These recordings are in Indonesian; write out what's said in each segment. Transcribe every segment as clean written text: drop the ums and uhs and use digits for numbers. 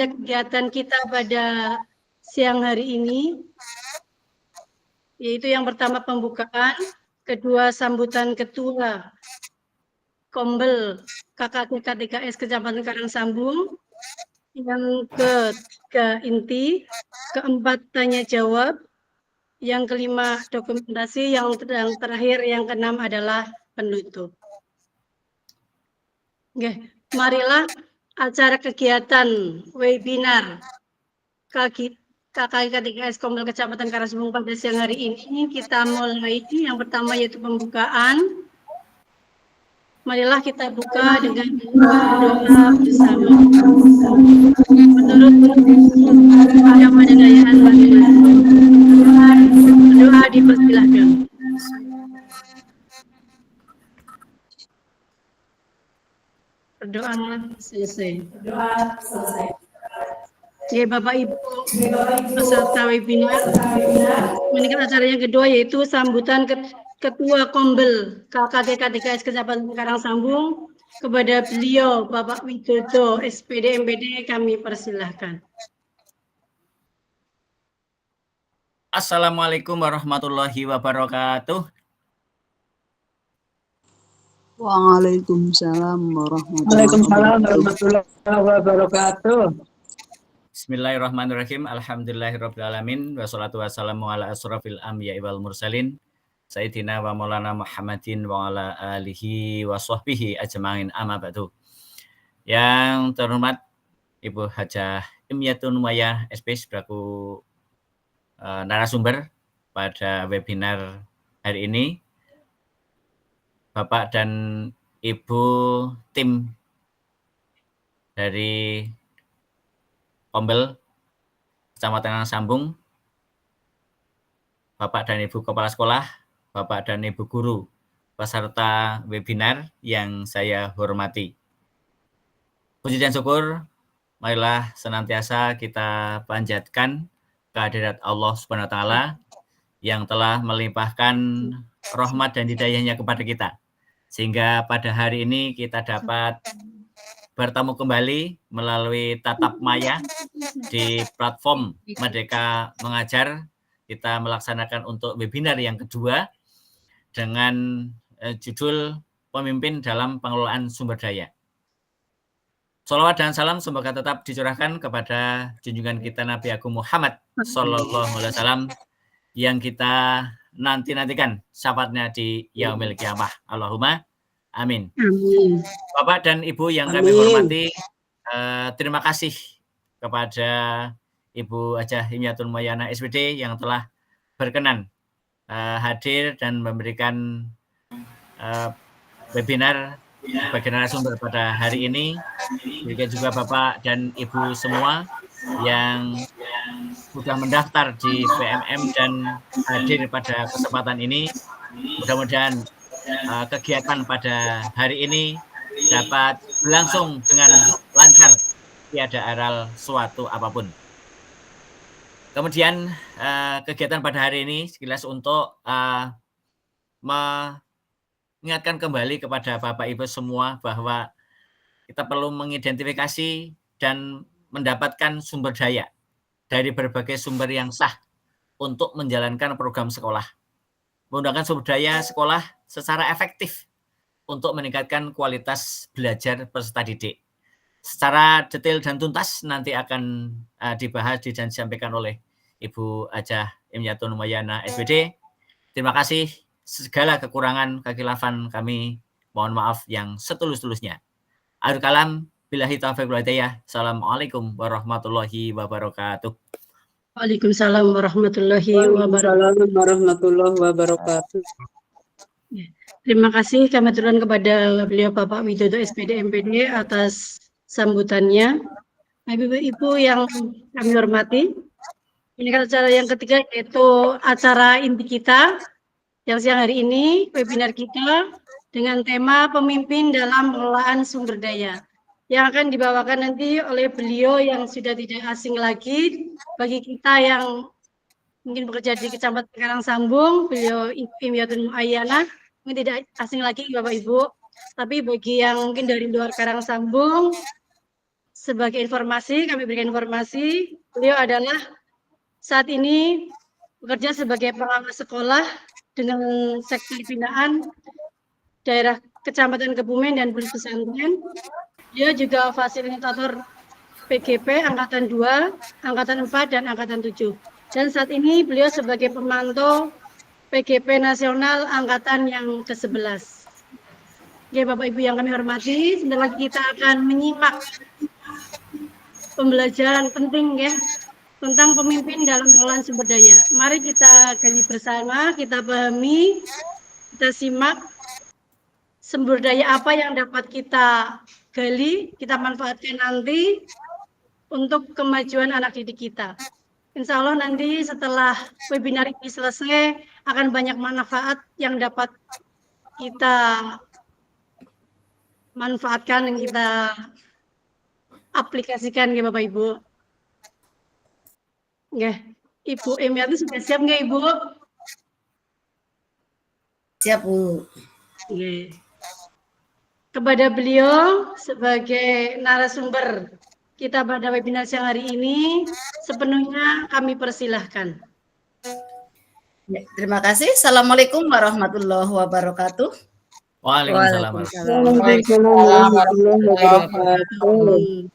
agenda kegiatan kita pada siang hari ini, yaitu yang pertama pembukaan, kedua sambutan ketua Kombel KKTKTKS Kecamatan Karangsambung, yang ketiga inti, keempat tanya jawab, yang kelima dokumentasi, yang terakhir yang keenam adalah penutup. Oke, marilah acara kegiatan webinar KKTKS Kombel Kecamatan Karangsambung pada siang hari ini kita mulai. Yang pertama yaitu pembukaan. Marilah kita buka dengan doa bersama. Menurut agama dan dayaan masing-masing. Doa dipersilahkan. Berdoa selesai. Oke, Bapak Ibu peserta webinar, ini acara yang kedua yaitu sambutan Ketua Kombel KKTKTKS Kecamatan Karangsambung. Kepada beliau Bapak Widodo SPD MPD kami persilahkan. Assalamualaikum warahmatullahi wabarakatuh. Waalaikumsalam warahmatullahi wabarakatuh. Bismillahirrahmanirrahim. Alhamdulillahirrabbilalamin. Wassalatu wassalamu ala asrafil anbiya'i wal mursalin. Sayyidina wa maulana Muhammadin wa ala alihi wa sahbihi ajma'in amma ba'du. Yang terhormat Ibu Hajah Imyatun Numayyanah SP selaku narasumber pada webinar hari ini. Bapak dan Ibu tim dari Kombel Kecamatan Karangsambung, Bapak dan Ibu Kepala Sekolah, Bapak dan Ibu Guru, peserta webinar yang saya hormati. Puji dan syukur, marilah senantiasa kita panjatkan kehadirat Allah Subhanahu wa Ta'ala yang telah melimpahkan rahmat dan hidayahnya kepada kita. Sehingga pada hari ini kita dapat bertemu kembali melalui tatap maya di platform Merdeka Mengajar. Kita melaksanakan untuk webinar yang kedua dengan judul Pemimpin dalam Pengelolaan Sumber Daya. Shalawat dan salam semoga tetap dicurahkan kepada junjungan kita Nabi Agung Muhammad Sallallahu Alaihi Wasallam yang kita nantikan syafaatnya di Yaumil Qiyamah. Allahumma amin. Amin. Bapak dan Ibu yang kami hormati, terima kasih kepada Ibu Hajah Imyatun Numayyanah SPD yang telah berkenan hadir dan memberikan webinar bagi narasumber pada hari ini. Demikian juga Bapak dan Ibu semua yang sudah mendaftar di PMM dan hadir pada kesempatan ini. Mudah-mudahan kegiatan pada hari ini dapat berlangsung dengan lancar, tiada aral suatu apapun. Kemudian kegiatan pada hari ini sekilas untuk mengingatkan kembali kepada Bapak Ibu semua bahwa kita perlu mengidentifikasi dan mendapatkan sumber daya dari berbagai sumber yang sah untuk menjalankan program sekolah. Menggunakan sumber daya sekolah secara efektif untuk meningkatkan kualitas belajar peserta didik. Secara detail dan tuntas nanti akan dibahas dan disampaikan oleh Ibu Hajah Imyatun Numayyanah SPD. Terima kasih, segala kekurangan kekhilafan kami mohon maaf yang setulus-tulusnya. Akhirul kalam, billahi taufiq wal hidayah. Assalamualaikum warahmatullahi wabarakatuh. Waalaikumsalam warahmatullahi wabarakatuh. Terima kasih kami aturkan kepada beliau Bapak Widodo SPD MPD atas sambutannya. Ibu-ibu yang kami hormati, ini kan acara yang ketiga yaitu acara inti kita yang siang hari ini, webinar kita dengan tema pemimpin dalam pengelolaan sumber daya yang akan dibawakan nanti oleh beliau yang sudah tidak asing lagi bagi kita yang mungkin bekerja di Kecamatan Karangsambung, beliau Imyatun Numayyanah, mungkin tidak asing lagi Bapak Ibu, tapi bagi yang mungkin dari luar Karangsambung, sebagai informasi, kami berikan informasi, beliau adalah saat ini bekerja sebagai pengawas sekolah dengan sektor binaan daerah Kecamatan Kebumen dan Pondok Pesantren. Dia juga fasilitator PGP Angkatan 2, Angkatan 4, dan Angkatan 7. Dan saat ini beliau sebagai pemantau PGP Nasional Angkatan yang ke-11. Oke, Bapak Ibu yang kami hormati, sebentar lagi kita akan menyimak pembelajaran penting ya tentang pemimpin dalam pengelolaan sumber daya. Mari kita gali bersama, kita pahami, kita simak sumber daya apa yang dapat kita gali, kita manfaatkan nanti untuk kemajuan anak didik kita. Insya Allah nanti setelah webinar ini selesai akan banyak manfaat yang dapat kita manfaatkan dan kita aplikasikan ya Bapak Ibu. Nggih, Ibu Emiati sudah siap nggak Ibu? Siap, Bu. Nggih. Kepada beliau sebagai narasumber kita pada webinar siang hari ini, sepenuhnya kami persilahkan. Ya, terima kasih. Assalamualaikum warahmatullahi wabarakatuh. Waalaikumsalam. Waalaikumsalam warahmatullahi wabarakatuh.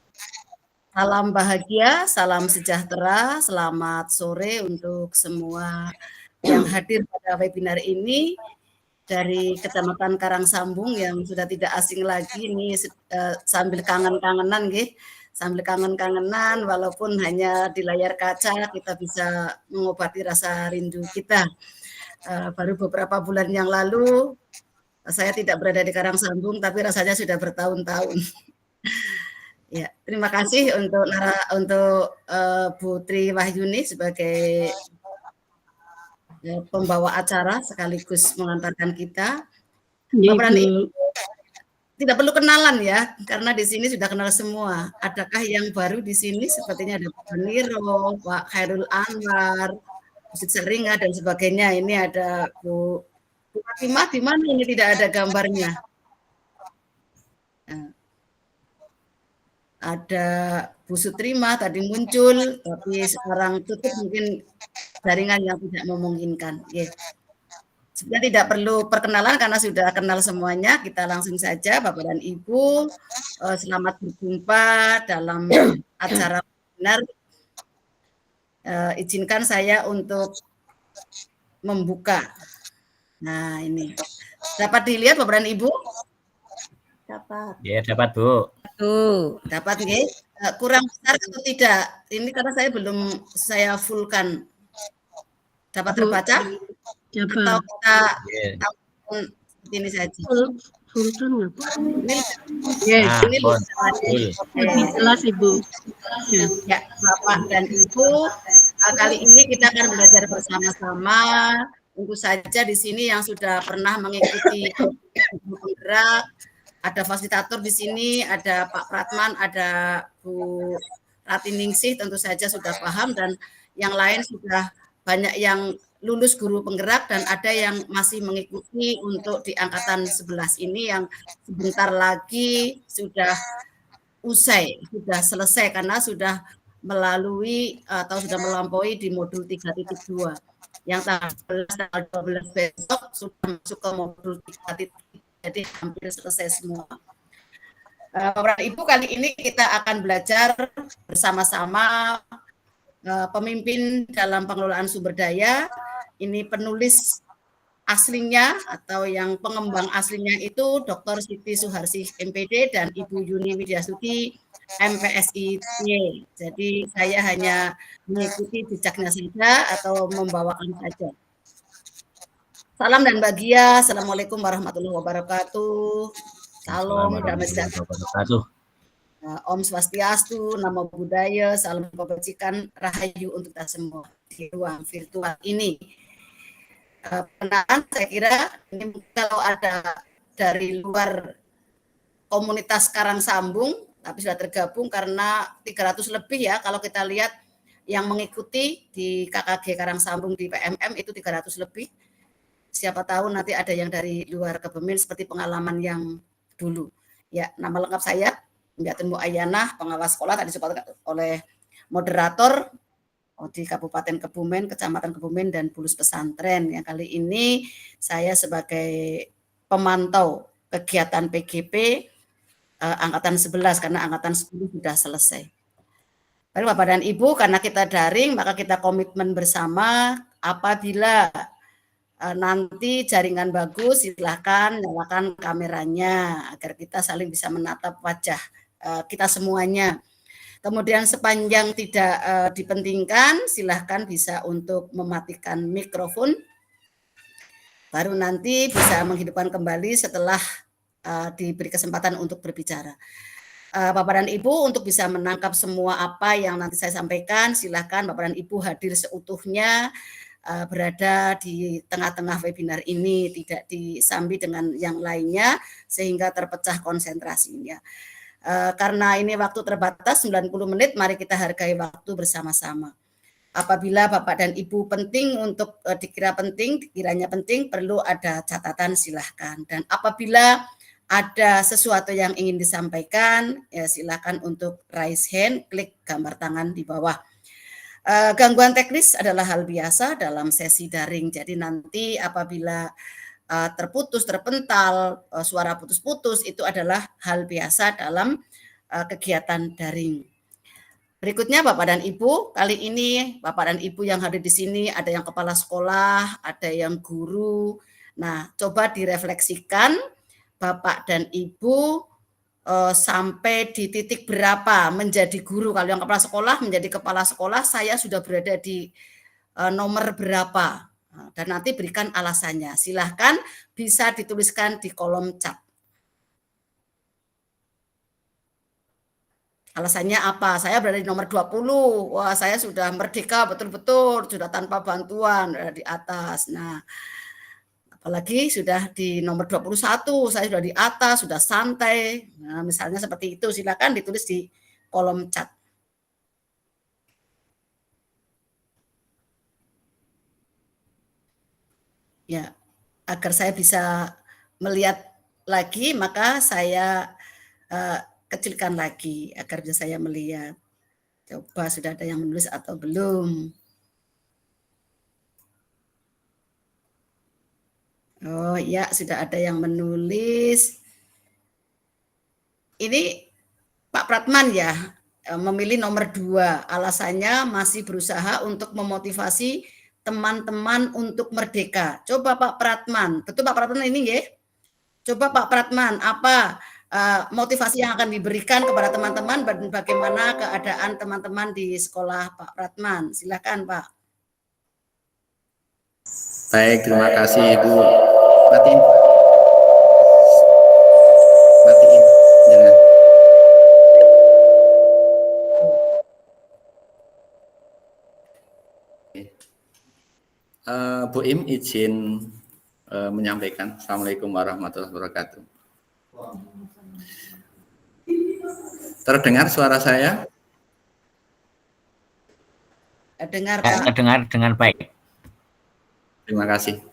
Salam bahagia, salam sejahtera, selamat sore untuk semua yang hadir pada webinar ini dari Kecamatan Karangsambung yang sudah tidak asing lagi ini sambil kangen-kangenan nggih. Sambil kangen-kangenan walaupun hanya di layar kaca kita bisa mengobati rasa rindu kita. Baru beberapa bulan yang lalu saya tidak berada di Karangsambung tapi rasanya sudah bertahun-tahun. Ya, terima kasih untuk Bu Tri Wahyuni sebagai pembawa acara sekaligus mengantarkan kita. Bapak Ibu, tidak perlu kenalan ya, karena di sini sudah kenal semua. Adakah yang baru di sini? Sepertinya ada Pak Niro, Pak Khairul Anwar, Bu Seringa dan sebagainya. Ini ada Bu Fatimah, di mana ini tidak ada gambarnya? Ada Bu Sutrima tadi muncul, tapi sekarang tutup mungkin jaringan yang tidak memungkinkan. Yeah. Sebenarnya tidak perlu perkenalan karena sudah kenal semuanya. Kita langsung saja, Bapak dan Ibu. Selamat berjumpa dalam acara webinar. Izinkan saya untuk membuka. Nah ini dapat dilihat Bapak dan Ibu? Dapat. Ya, dapat Bu. Dapat nggih? Kurang besar atau tidak? Ini karena saya belum saya fullkan. Dapat terbaca? Dapat. Atau kita tampilkan seperti ini saja? Fullkan nggak Bu? Ini lebih jelas Ibu. Ya, Bapak dan Ibu, kali ini kita akan belajar bersama-sama. Tentu saja di sini yang sudah pernah mengikuti penggerak. Ada fasilitator di sini, ada Pak Pratman, ada Bu Ratiningsih, tentu saja sudah paham, dan yang lain sudah banyak yang lulus guru penggerak dan ada yang masih mengikuti untuk di angkatan 11 ini yang sebentar lagi sudah usai, sudah selesai karena sudah melalui atau sudah melampaui di modul 3.2. Yang tanggal 12 besok sudah masuk ke modul 3.3. Jadi hampir selesai semua. Bapak Ibu, kali ini kita akan belajar bersama-sama pemimpin dalam pengelolaan sumber daya. Ini penulis aslinya atau yang pengembang aslinya itu Dr. Siti Suharsih MPD dan Ibu Yuni Widyasuti MPSI. Jadi saya hanya mengikuti jejaknya saja atau membawakan saja. Salam dan bahagia. Assalamualaikum warahmatullahi wabarakatuh. Salam damai sejahtera. Om Swastiastu, Namo Buddhaya, salam kebajikan, rahayu untuk kita semua di ruang virtual ini. Perkenalan saya kira ini kalau ada dari luar komunitas Karangsambung, tapi sudah tergabung karena 300 lebih ya kalau kita lihat yang mengikuti di KKG Karangsambung di PMM itu 300 lebih. Siapa tahu nanti ada yang dari luar Kebumen seperti pengalaman yang dulu. Ya, nama lengkap saya Miatun Muayyanah, pengawas sekolah tadi disebut oleh moderator di Kabupaten Kebumen, Kecamatan Kebumen, dan Bulus Pesantren. Yang kali ini saya sebagai pemantau kegiatan PGP angkatan 11 karena angkatan 10 sudah selesai. Baik Bapak dan Ibu, karena kita daring maka kita komitmen bersama apabila nanti jaringan bagus silahkan nyalakan kameranya agar kita saling bisa menatap wajah kita semuanya. Kemudian sepanjang tidak dipentingkan silahkan bisa untuk mematikan mikrofon. Baru nanti bisa menghidupkan kembali setelah diberi kesempatan untuk berbicara. Bapak dan Ibu untuk bisa menangkap semua apa yang nanti saya sampaikan silahkan Bapak dan Ibu hadir seutuhnya. Berada di tengah-tengah webinar ini, tidak disambi dengan yang lainnya sehingga terpecah konsentrasinya. Karena ini waktu terbatas 90 menit, mari kita hargai waktu bersama-sama. Apabila Bapak dan Ibu penting untuk dikiranya penting, perlu ada catatan silahkan. Dan apabila ada sesuatu yang ingin disampaikan, ya silahkan untuk raise hand, klik gambar tangan di bawah. Gangguan teknis adalah hal biasa dalam sesi daring. Jadi nanti apabila terputus, terpental, suara putus-putus itu adalah hal biasa dalam kegiatan daring. Berikutnya Bapak dan Ibu, kali ini Bapak dan Ibu yang hadir di sini ada yang kepala sekolah, ada yang guru. Nah, coba direfleksikan Bapak dan Ibu sampai di titik berapa menjadi guru. Kalau yang kepala sekolah menjadi kepala sekolah, saya sudah berada di nomor berapa. Dan nanti berikan alasannya. Silahkan bisa dituliskan di kolom chat. Alasannya apa? Saya berada di nomor 20. Wah, saya sudah merdeka betul-betul, sudah tanpa bantuan di atas. Nah, apalagi sudah di nomor 21, saya sudah di atas, sudah santai. Nah, misalnya seperti itu, silakan ditulis di kolom chat. Ya, agar saya bisa melihat lagi, maka saya kecilkan lagi agar bisa saya melihat. Coba sudah ada yang menulis atau belum? Oh ya, sudah ada yang menulis. Ini Pak Pratman ya, memilih nomor 2. Alasannya masih berusaha untuk memotivasi teman-teman untuk merdeka. Coba Pak Pratman, betul Pak Pratman ini ya? Coba Pak Pratman, apa motivasi yang akan diberikan kepada teman-teman dan bagaimana keadaan teman-teman di sekolah Pak Pratman? Silakan Pak. Baik, terima kasih Ibu. Matiin. Jangan. Bu Im izin menyampaikan. Assalamualaikum warahmatullahi wabarakatuh. Terdengar suara saya? Dengar Pak. Dengar dengan baik. Terima kasih.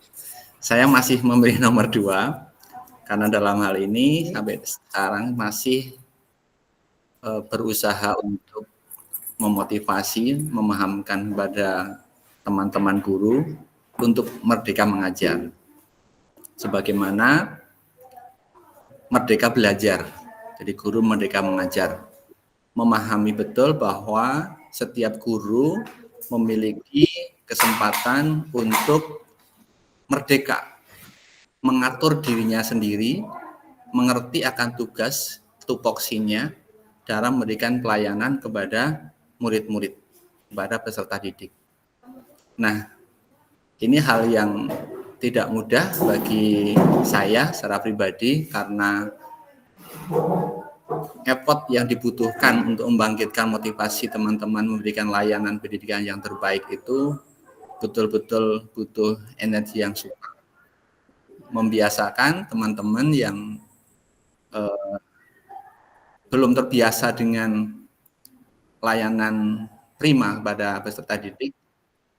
Saya masih memberi nomor 2 karena dalam hal ini sampai sekarang masih berusaha untuk memotivasi, memahamkan pada teman-teman guru untuk merdeka mengajar. Sebagaimana merdeka belajar, jadi guru merdeka mengajar. Memahami betul bahwa setiap guru memiliki kesempatan untuk merdeka, mengatur dirinya sendiri, mengerti akan tugas tupoksinya dalam memberikan pelayanan kepada murid-murid, kepada peserta didik. Nah, ini hal yang tidak mudah bagi saya secara pribadi karena effort yang dibutuhkan untuk membangkitkan motivasi teman-teman memberikan layanan pendidikan yang terbaik itu betul-betul butuh energi yang super. Membiasakan teman-teman yang belum terbiasa dengan layanan prima pada peserta didik,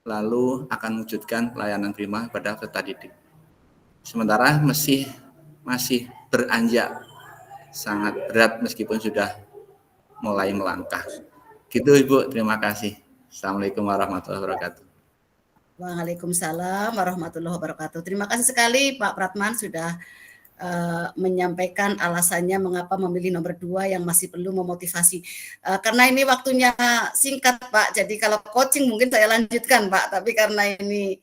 lalu akan mewujudkan pelayanan prima pada peserta didik. Sementara masih beranjak sangat berat meskipun sudah mulai melangkah. Gitu Ibu, terima kasih. Assalamualaikum warahmatullahi wabarakatuh. Waalaikumsalam warahmatullahi wabarakatuh. Terima kasih sekali Pak Pratman sudah menyampaikan alasannya mengapa memilih nomor 2 yang masih perlu memotivasi. Karena ini waktunya singkat Pak, jadi kalau coaching mungkin saya lanjutkan Pak, tapi karena ini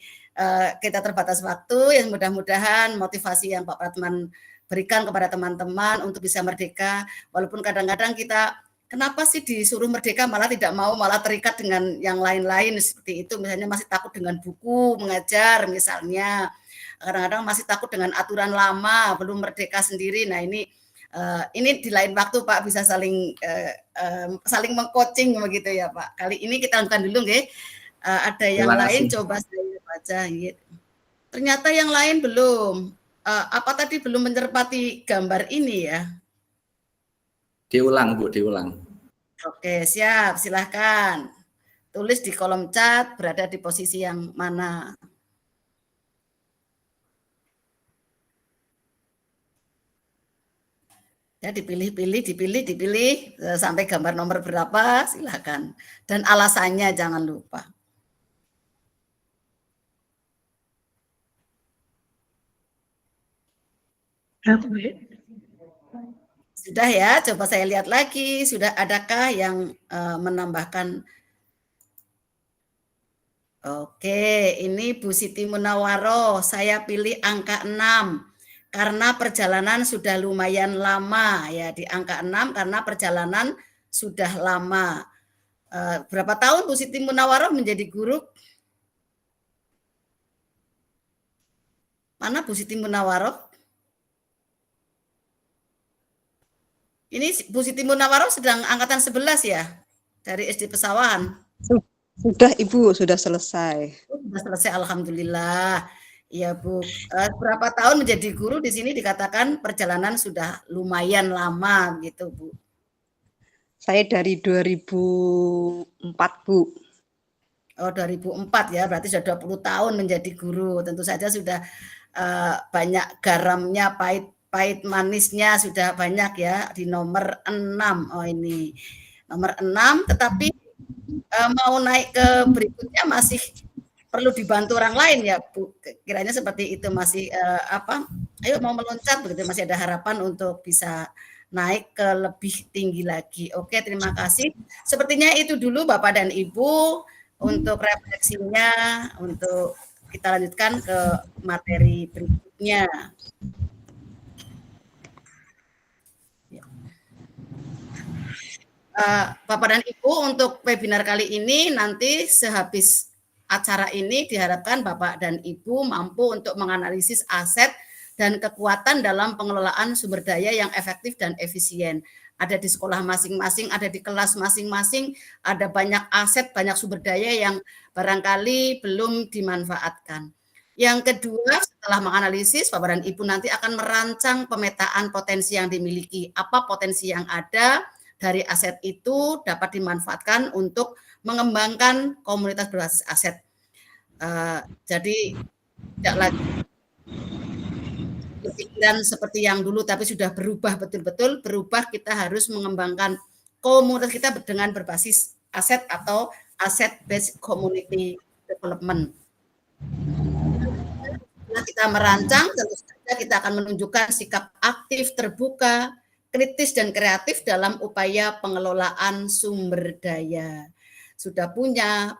kita terbatas waktu, yang mudah-mudahan motivasi yang Pak Pratman berikan kepada teman-teman untuk bisa merdeka, walaupun kadang-kadang kita kenapa sih disuruh merdeka malah tidak mau, malah terikat dengan yang lain-lain seperti itu, misalnya masih takut dengan buku, mengajar misalnya, kadang-kadang masih takut dengan aturan lama, belum merdeka sendiri. Nah ini di lain waktu Pak bisa saling meng-coaching begitu ya Pak. Kali ini kita lakukan dulu nggih. Ada yang lain coba saya baca gitu. Ternyata yang lain belum. Apa tadi belum mencerpati gambar ini ya? Diulang Bu, diulang. Oke, siap. Silahkan. Tulis di kolom chat berada di posisi yang mana. Ya, dipilih sampai gambar nomor berapa, silakan. Dan alasannya jangan lupa. Sudah ya, coba saya lihat lagi. Sudah adakah yang menambahkan? Oke, ini Bu Siti Munawwaroh. Saya pilih angka 6. Karena perjalanan sudah lumayan lama ya, di angka 6 karena perjalanan sudah lama. Berapa tahun Bu Siti Munawwaroh menjadi guru? Mana Bu Siti Munawwaroh? Ini Bu Siti Munawwaroh sedang angkatan 11 ya? Dari SD Pesawahan? Sudah Ibu, sudah selesai. Sudah selesai, alhamdulillah. Ya Bu, berapa tahun menjadi guru di sini dikatakan perjalanan sudah lumayan lama gitu Bu? Saya dari 2004 Bu. Oh 2004 ya, berarti sudah 20 tahun menjadi guru. Tentu saja sudah banyak garamnya, pahit manisnya sudah banyak ya di nomor 6. Oh ini nomor 6, tetapi mau naik ke berikutnya masih perlu dibantu orang lain ya Bu, kiranya seperti itu masih ayo mau meloncat begitu, masih ada harapan untuk bisa naik ke lebih tinggi lagi. Oke, terima kasih. Sepertinya itu dulu Bapak dan Ibu untuk refleksinya, untuk kita lanjutkan ke materi berikutnya. Bapak dan Ibu, untuk webinar kali ini nanti sehabis acara ini diharapkan Bapak dan Ibu mampu untuk menganalisis aset dan kekuatan dalam pengelolaan sumber daya yang efektif dan efisien. Ada di sekolah masing-masing, ada di kelas masing-masing, ada banyak aset, banyak sumber daya yang barangkali belum dimanfaatkan. Yang kedua, setelah menganalisis, Bapak dan Ibu nanti akan merancang pemetaan potensi yang dimiliki. Apa potensi yang ada dari aset itu dapat dimanfaatkan untuk mengembangkan komunitas berbasis aset. Jadi tidak lagi pikiran seperti yang dulu, tapi sudah berubah betul-betul. Berubah, kita harus mengembangkan komunitas kita dengan berbasis aset atau asset-based community development. Setelah kita merancang, tentu saja kita akan menunjukkan sikap aktif, terbuka, kritis dan kreatif dalam upaya pengelolaan sumber daya. Sudah punya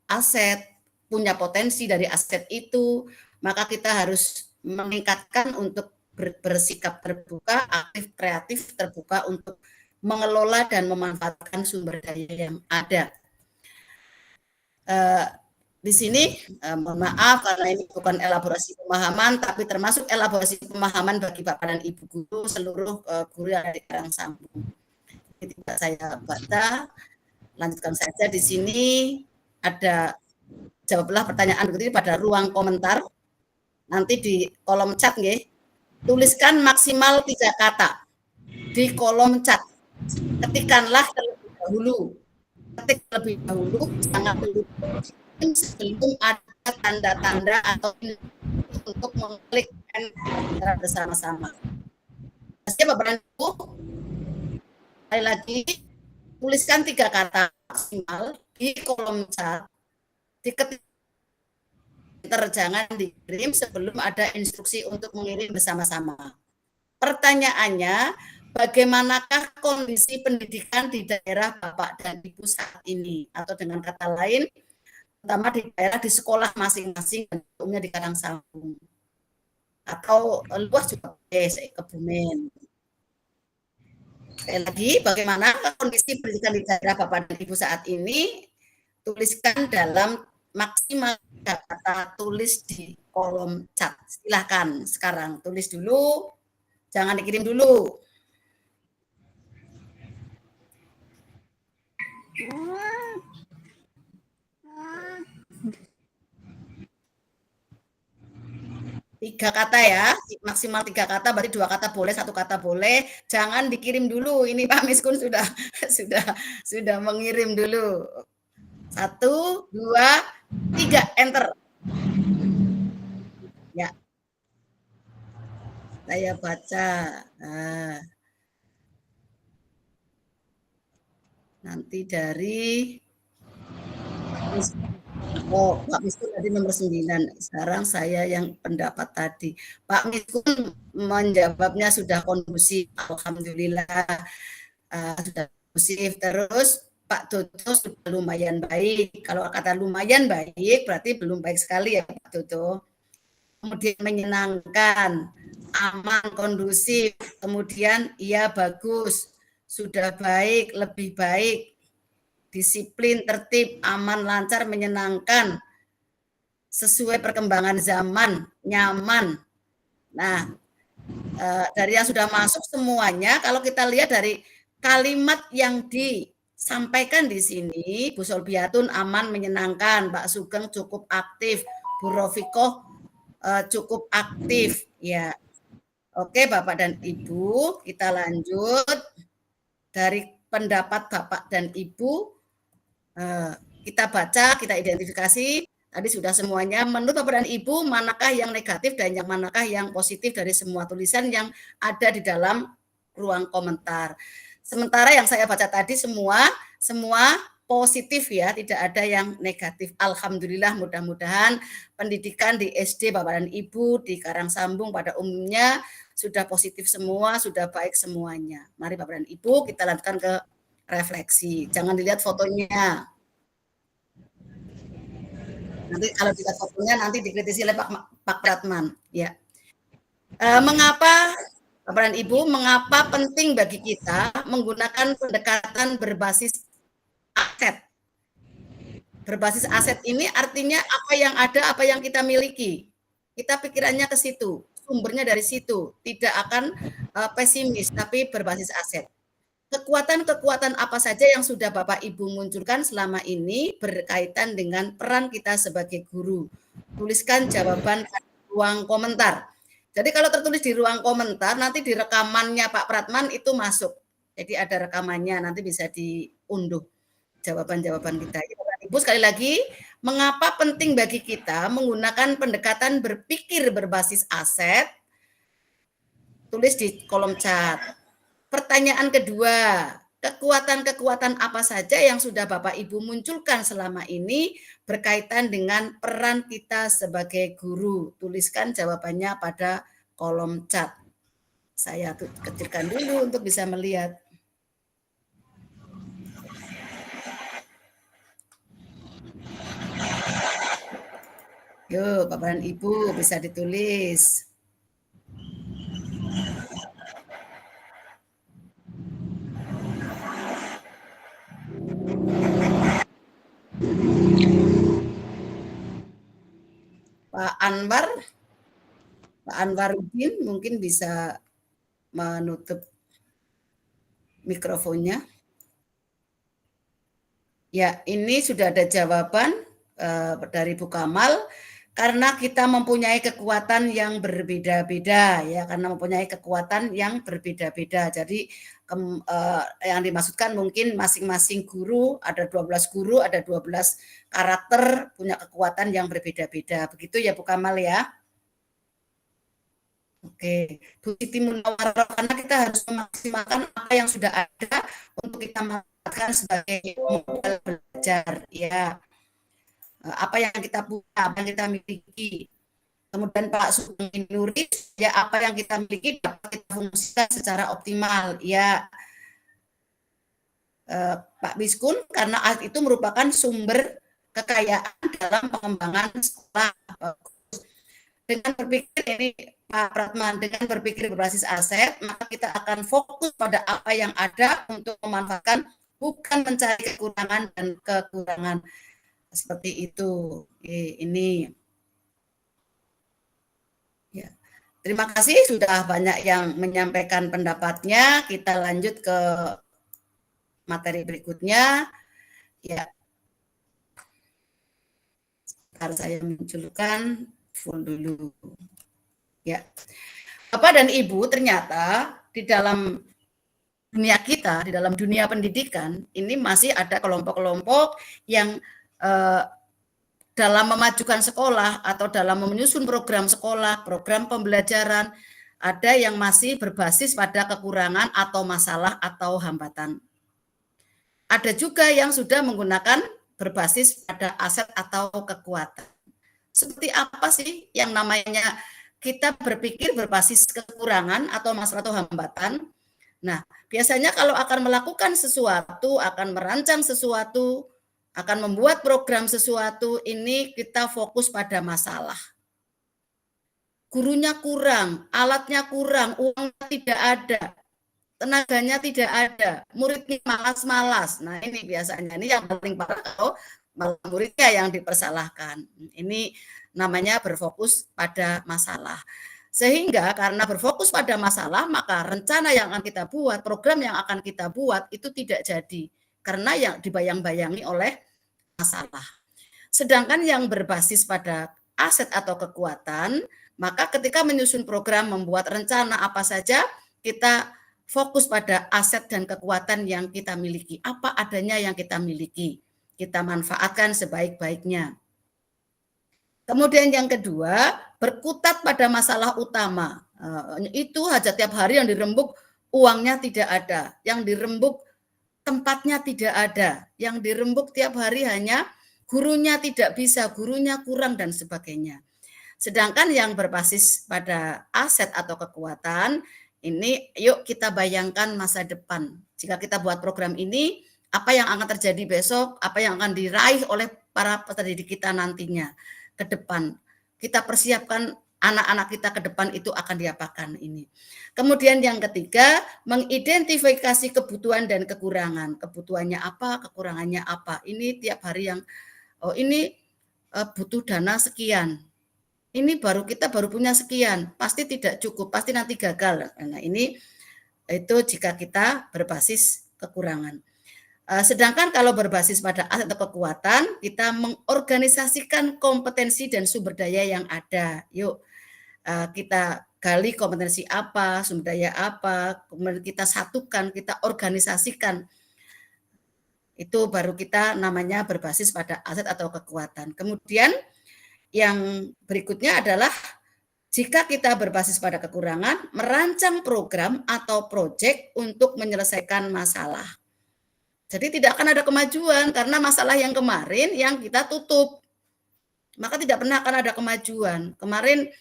aset, punya potensi dari aset itu, maka kita harus meningkatkan untuk bersikap terbuka, aktif, kreatif, terbuka untuk mengelola dan memanfaatkan sumber daya yang ada. Di sini mohon maaf karena ini bukan elaborasi pemahaman, tapi termasuk elaborasi pemahaman bagi Bapak dan Ibu guru, seluruh guru yang ada di Karangsambung. Ini tidak saya baca, lanjutkan saja. Di sini ada jawablah pertanyaan berikut ini pada ruang komentar. Nanti di kolom chat nggih, tuliskan maksimal 3 kata di kolom chat. Ketikkanlah terlebih dahulu. Ketik terlebih dahulu, sangat dulu sebelum ada tanda-tanda atau untuk mengklik bersama-sama. Siapa Bapak Ibu? Sekali lagi, tuliskan 3 kata maksimal di kolom chat. Diketik, jangan dikirim sebelum ada instruksi untuk mengirim bersama-sama. Pertanyaannya, bagaimanakah kondisi pendidikan di daerah Bapak dan Ibu saat ini? Atau dengan kata lain, terutama di daerah di sekolah masing-masing, umumnya di Karangsambung. Atau luas juga Kebumen. Sekali lagi, bagaimana kondisi pendidikan di daerah Bapak dan Ibu saat ini? Tuliskan dalam maksimal kata, tulis di kolom chat. Silahkan sekarang tulis dulu, jangan dikirim dulu. Tiga kata ya, maksimal 3 kata, berarti 2 kata boleh, 1 kata boleh. Jangan dikirim dulu. Ini Pak Miskun sudah mengirim dulu. 1, 2, 3, enter. Ya, saya baca. Nah, nanti dari Pak Miskun tadi nomor 9. Sekarang saya yang pendapat tadi. Pak Miskun menjawabnya sudah kondusif. Alhamdulillah. Sudah kondusif. Terus Pak Toto sudah lumayan baik. Kalau kata lumayan baik, berarti belum baik sekali ya Pak Toto. Kemudian menyenangkan, aman, kondusif. Kemudian iya bagus, sudah baik, lebih baik. Disiplin, tertib, aman, lancar, menyenangkan, sesuai perkembangan zaman, nyaman. Nah, dari yang sudah masuk semuanya, kalau kita lihat dari kalimat yang disampaikan di sini, Bu Solbiatun aman, menyenangkan, Mbak Sugeng cukup aktif, Bu Rofikoh cukup aktif, ya. Oke, Bapak dan Ibu, kita lanjut dari pendapat Bapak dan Ibu. Kita baca, kita identifikasi, tadi sudah semuanya. Menurut Bapak dan Ibu, manakah yang negatif dan yang manakah yang positif dari semua tulisan yang ada di dalam ruang komentar. Sementara yang saya baca tadi semua positif ya, tidak ada yang negatif. Alhamdulillah, mudah-mudahan pendidikan di SD Bapak dan Ibu di Karangsambung pada umumnya sudah positif semua, sudah baik semuanya. Mari Bapak dan Ibu kita lanjutkan ke refleksi. Jangan dilihat fotonya. Nanti kalau dilihat fotonya nanti dikritisi oleh Pak Pratman. Ya. Mengapa Bapak dan Ibu, mengapa penting bagi kita menggunakan pendekatan berbasis aset? Berbasis aset ini artinya apa yang ada, apa yang kita miliki. Kita pikirannya ke situ, sumbernya dari situ. Tidak akan pesimis, tapi berbasis aset. Kekuatan-kekuatan apa saja yang sudah Bapak Ibu munculkan selama ini berkaitan dengan peran kita sebagai guru. Tuliskan jawaban di ruang komentar. Jadi kalau tertulis di ruang komentar, nanti di rekamannya Pak Pratman itu masuk. Jadi ada rekamannya, nanti bisa diunduh jawaban-jawaban kita. Ibu sekali lagi, mengapa penting bagi kita menggunakan pendekatan berpikir berbasis aset? Tulis di kolom chat. Pertanyaan kedua, kekuatan-kekuatan apa saja yang sudah Bapak Ibu munculkan selama ini berkaitan dengan peran kita sebagai guru? Tuliskan jawabannya pada kolom chat. Saya kecilkan dulu untuk bisa melihat. Yuk, Bapak dan Ibu bisa ditulis. Pak Anwaruddin mungkin bisa menutup mikrofonnya. Ya, ini sudah ada jawaban dari Bu Kamal. Karena kita mempunyai kekuatan yang berbeda-beda, ya, karena mempunyai kekuatan yang berbeda-beda. Jadi yang dimaksudkan mungkin masing-masing guru, ada 12 guru, ada 12 karakter, punya kekuatan yang berbeda-beda. Begitu ya Bu Kamal ya? Oke, Bu Siti Munawaroh, karena kita harus memaksimalkan apa yang sudah ada untuk kita manfaatkan sebagai modal belajar, ya. Apa yang kita punya, apa yang kita miliki. Kemudian Pak Sugeng Nuri, ya apa yang kita miliki dapat kita fungsikan secara optimal, ya. Pak Biskun, karena itu merupakan sumber kekayaan dalam pengembangan sekolah. Dengan berpikir ini Pak Pratman, dengan berpikir berbasis aset, maka kita akan fokus pada apa yang ada untuk memanfaatkan, bukan mencari kekurangan dan kekurangan. Seperti itu. Ini. Ya. Terima kasih sudah banyak yang menyampaikan pendapatnya. Kita lanjut ke materi berikutnya. Ya. Sebentar saya munculkan full dulu. Ya. Bapak dan Ibu, ternyata di dalam dunia kita, di dalam dunia pendidikan, ini masih ada kelompok-kelompok yang dalam memajukan sekolah atau dalam menyusun program sekolah, program pembelajaran, ada yang masih berbasis pada kekurangan atau masalah atau hambatan. Ada juga yang sudah menggunakan berbasis pada aset atau kekuatan. Seperti apa sih yang namanya kita berpikir berbasis kekurangan atau masalah atau hambatan? Nah, biasanya kalau akan melakukan sesuatu, akan merancang sesuatu, akan membuat program sesuatu, ini kita fokus pada masalah. Gurunya kurang, alatnya kurang, uangnya tidak ada, tenaganya tidak ada, muridnya malas-malas. Nah ini biasanya, ini yang paling parah kalau muridnya yang dipersalahkan. Ini namanya berfokus pada masalah. Sehingga karena berfokus pada masalah, maka rencana yang akan kita buat, program yang akan kita buat, itu tidak jadi. Karena yang dibayang-bayangi oleh masalah. Sedangkan yang berbasis pada aset atau kekuatan, maka ketika menyusun program, membuat rencana apa saja, kita fokus pada aset dan kekuatan yang kita miliki. Apa adanya yang kita miliki, kita manfaatkan sebaik-baiknya. Kemudian yang kedua, berkutat pada masalah utama. Itu hajat tiap hari yang dirembuk, uangnya tidak ada. Yang dirembuk, tempatnya tidak ada. Yang dirembuk tiap hari hanya gurunya tidak bisa, gurunya kurang, dan sebagainya. Sedangkan yang berbasis pada aset atau kekuatan, ini yuk kita bayangkan masa depan. Jika kita buat program ini, apa yang akan terjadi besok, apa yang akan diraih oleh para pendidik kita nantinya ke depan. Kita persiapkan anak-anak kita ke depan itu akan diapakan ini. Kemudian yang ketiga, mengidentifikasi kebutuhan dan kekurangan. Kebutuhannya apa, kekurangannya apa. Ini tiap hari yang, ini butuh dana sekian. Ini kita baru punya sekian, pasti tidak cukup, pasti nanti gagal. Nah ini itu jika kita berbasis kekurangan. Sedangkan kalau berbasis pada aset atau kekuatan, kita mengorganisasikan kompetensi dan sumber daya yang ada. Yuk kita gali kompetensi apa, sumber daya apa, kemudian kita satukan, kita organisasikan. Itu baru kita namanya berbasis pada aset atau kekuatan. Kemudian yang berikutnya adalah jika kita berbasis pada kekurangan, merancang program atau proyek untuk menyelesaikan masalah. Jadi tidak akan ada kemajuan karena masalah yang kemarin yang kita tutup. Maka tidak pernah akan ada kemajuan. Kemarin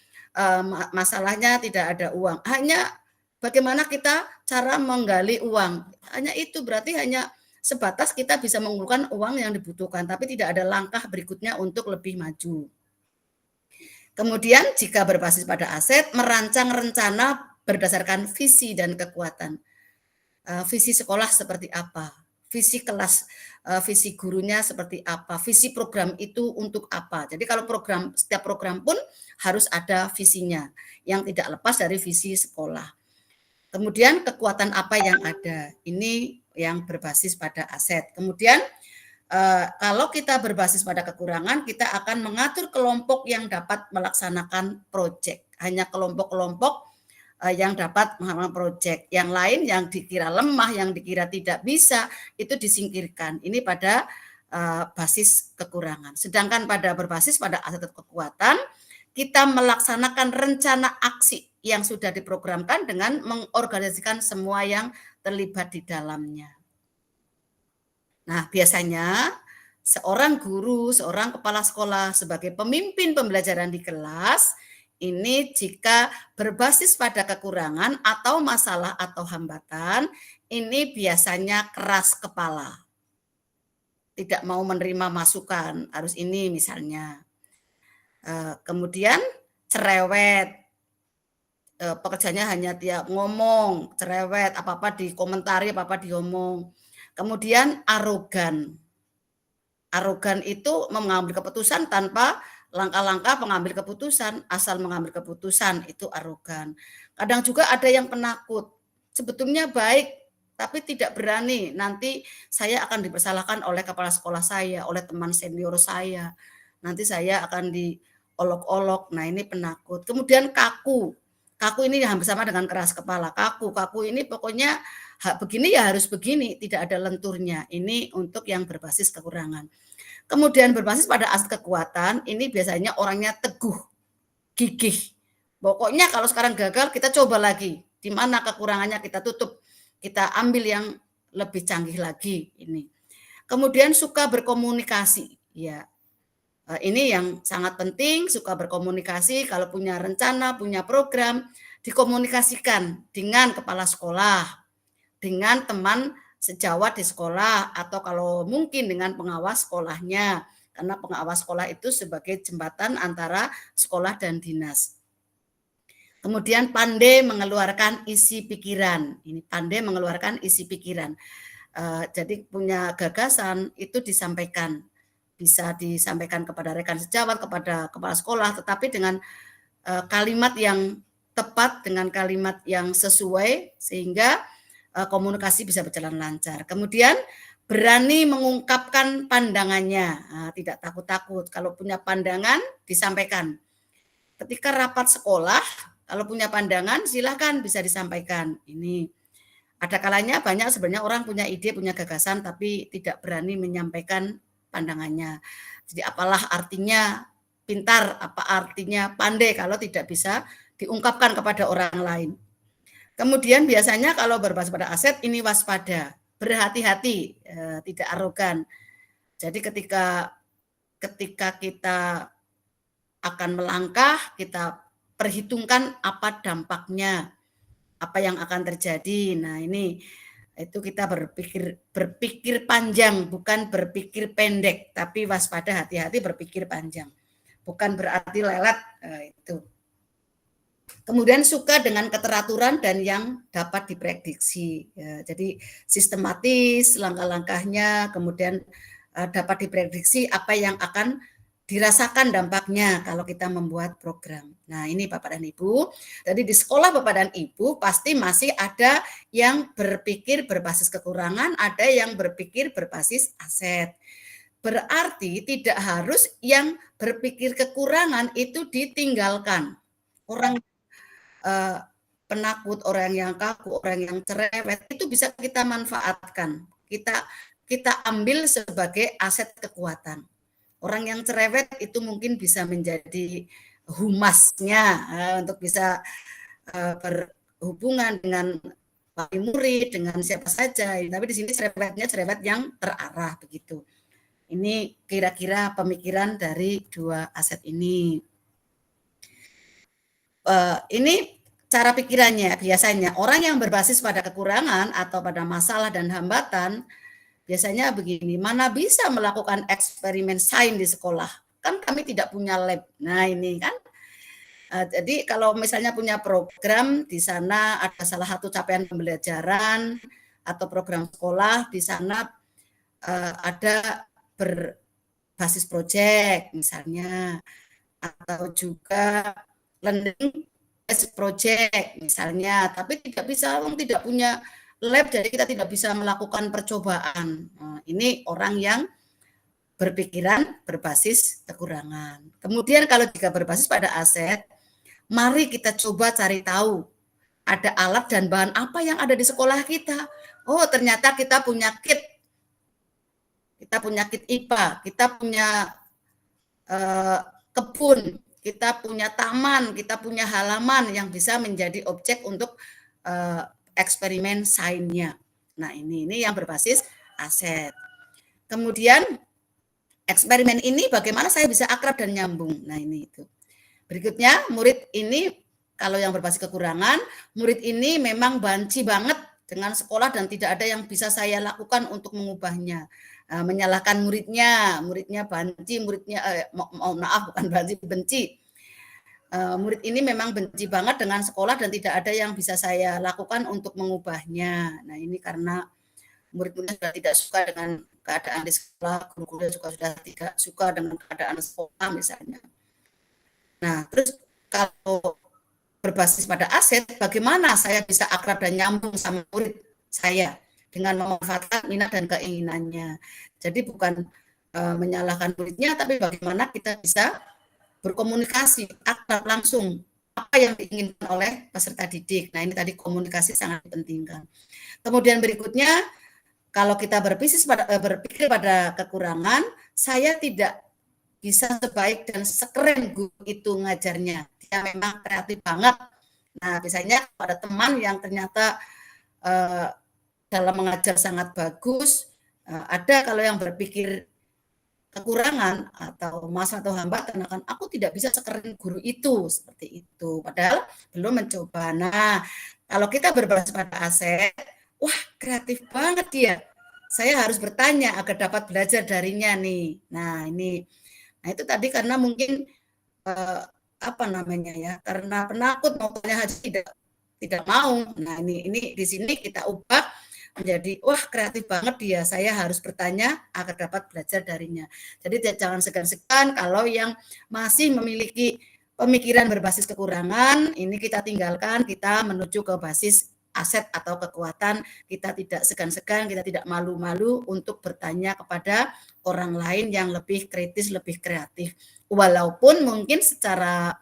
masalahnya tidak ada uang. Hanya bagaimana kita cara menggali uang. Hanya itu, berarti hanya sebatas kita bisa mengumpulkan uang yang dibutuhkan, tapi tidak ada langkah berikutnya untuk lebih maju. Kemudian jika berbasis pada aset, merancang rencana berdasarkan visi dan kekuatan. Visi sekolah seperti apa? Visi kelas, visi gurunya seperti apa? Visi program itu untuk apa? Jadi kalau setiap program pun harus ada visinya yang tidak lepas dari visi sekolah. Kemudian kekuatan apa yang ada? Ini yang berbasis pada aset. Kemudian kalau kita berbasis pada kekurangan, kita akan mengatur kelompok yang dapat melaksanakan proyek. Hanya kelompok-kelompok yang dapat melaksanakan proyek. Yang lain yang dikira lemah, yang dikira tidak bisa, itu disingkirkan. Ini pada basis kekurangan. Sedangkan pada berbasis pada aset kekuatan, kita melaksanakan rencana aksi yang sudah diprogramkan dengan mengorganisasikan semua yang terlibat di dalamnya. Nah, biasanya seorang guru, seorang kepala sekolah sebagai pemimpin pembelajaran di kelas, ini jika berbasis pada kekurangan atau masalah atau hambatan, ini biasanya keras kepala. Tidak mau menerima masukan, harus ini misalnya. Kemudian cerewet, pekerjaannya hanya tiap ngomong, cerewet, apa-apa dikomentari, apa-apa diomong. Kemudian arogan. Arogan itu mengambil keputusan tanpa langkah-langkah pengambil keputusan, asal mengambil keputusan, itu arogan. Kadang juga ada yang penakut, sebetulnya baik, tapi tidak berani, nanti saya akan dipersalahkan oleh kepala sekolah saya, oleh teman senior saya, nanti saya akan diolok-olok, nah ini penakut. Kemudian kaku, kaku ini hampir sama dengan keras kepala, kaku ini pokoknya begini ya harus begini, tidak ada lenturnya, ini untuk yang berbasis kekurangan. Kemudian berbasis pada aspek kekuatan, ini biasanya orangnya teguh, gigih. Pokoknya kalau sekarang gagal, kita coba lagi. Di mana kekurangannya kita tutup, kita ambil yang lebih canggih lagi. Ini. Kemudian suka berkomunikasi, ya. Ini yang sangat penting, suka berkomunikasi. Kalau punya rencana, punya program, dikomunikasikan dengan kepala sekolah, dengan teman sejawat di sekolah, atau kalau mungkin dengan pengawas sekolahnya, karena pengawas sekolah itu sebagai jembatan antara sekolah dan dinas. Kemudian pandai mengeluarkan isi pikiran, ini pandai mengeluarkan isi pikiran. Jadi punya gagasan itu disampaikan, bisa disampaikan kepada rekan sejawat, kepada kepala sekolah, tetapi dengan kalimat yang tepat, dengan kalimat yang sesuai, sehingga komunikasi bisa berjalan lancar. Kemudian berani mengungkapkan pandangannya, tidak takut-takut. Kalau punya pandangan disampaikan. Ketika rapat sekolah, kalau punya pandangan silahkan bisa disampaikan. Ini ada kalanya banyak sebenarnya orang punya ide, punya gagasan, tapi tidak berani menyampaikan pandangannya. Jadi apalah artinya pintar, apa artinya pandai kalau tidak bisa diungkapkan kepada orang lain. Kemudian biasanya kalau berbasis pada aset ini waspada, berhati-hati, tidak arogan. Jadi ketika kita akan melangkah, kita perhitungkan apa dampaknya, apa yang akan terjadi. Nah ini itu kita berpikir panjang, bukan berpikir pendek, tapi waspada, hati-hati, berpikir panjang. Bukan berarti lelet, itu. Kemudian suka dengan keteraturan dan yang dapat diprediksi. Ya, jadi sistematis langkah-langkahnya, kemudian dapat diprediksi apa yang akan dirasakan dampaknya kalau kita membuat program. Nah ini Bapak dan Ibu, jadi di sekolah Bapak dan Ibu pasti masih ada yang berpikir berbasis kekurangan, ada yang berpikir berbasis aset. Berarti tidak harus yang berpikir kekurangan itu ditinggalkan. Orang penakut, orang yang kaku, orang yang cerewet itu bisa kita manfaatkan. Kita ambil sebagai aset kekuatan. Orang yang cerewet itu mungkin bisa menjadi humasnya untuk bisa berhubungan dengan wali murid, dengan siapa saja. Tapi di sini cerewetnya cerewet yang terarah begitu. Ini kira-kira pemikiran dari dua aset ini. Ini cara pikirannya. Biasanya orang yang berbasis pada kekurangan atau pada masalah dan hambatan biasanya begini, mana bisa melakukan eksperimen sains di sekolah, kan kami tidak punya lab. Nah ini kan, jadi kalau misalnya punya program di sana ada salah satu capaian pembelajaran atau program sekolah di sana ada berbasis project misalnya, atau juga learning based project misalnya, tapi tidak bisa, tidak punya lab, jadi kita tidak bisa melakukan percobaan. Nah, ini orang yang berpikiran berbasis kekurangan. Kemudian kalau jika berbasis pada aset, mari kita coba cari tahu ada alat dan bahan apa yang ada di sekolah kita. Oh ternyata kita punya kit. Kita punya kit IPA, kita punya kebun, kita punya taman, kita punya halaman yang bisa menjadi objek untuk eksperimen sainsnya. Nah, ini yang berbasis aset. Kemudian eksperimen ini bagaimana saya bisa akrab dan nyambung. Nah, ini itu. Berikutnya, murid ini kalau yang berbasis kekurangan, murid ini memang banci banget dengan sekolah dan tidak ada yang bisa saya lakukan untuk mengubahnya. Menyalahkan muridnya banci, maaf bukan banci, benci. Murid ini memang benci banget dengan sekolah dan tidak ada yang bisa saya lakukan untuk mengubahnya. Nah, ini karena murid-muridnya sudah tidak suka dengan keadaan di sekolah, guru-gurunya juga sudah tidak suka dengan keadaan sekolah misalnya. Nah, terus kalau berbasis pada aset, bagaimana saya bisa akrab dan nyambung sama murid saya dengan memanfaatkan minat dan keinginannya. Jadi bukan menyalahkan muridnya, tapi bagaimana kita bisa berkomunikasi akrab langsung apa yang diinginkan oleh peserta didik. Nah, ini tadi komunikasi sangat dipentingkan. Kemudian berikutnya, kalau kita berpikir pada kekurangan, saya tidak bisa sebaik dan sekeren guru itu ngajarnya. Dia memang kreatif banget. Nah, misalnya pada teman yang ternyata dalam mengajar sangat bagus, ada kalau yang berpikir kekurangan atau masalah atau hambatan akan aku tidak bisa sekeren guru itu, seperti itu. Padahal belum mencoba. Nah, kalau kita berbasis pada aset, wah kreatif banget dia. Saya harus bertanya agar dapat belajar darinya nih. Nah, itu tadi karena mungkin karena penakut mau tanya haji tidak mau. Nah, ini di sini kita ubah menjadi wah kreatif banget dia, saya harus bertanya agar dapat belajar darinya. Jadi jangan segan-segan kalau yang masih memiliki pemikiran berbasis kekurangan, ini kita tinggalkan, kita menuju ke basis aset atau kekuatan. Kita tidak segan-segan, kita tidak malu-malu untuk bertanya kepada orang lain yang lebih kritis, lebih kreatif. Walaupun mungkin secara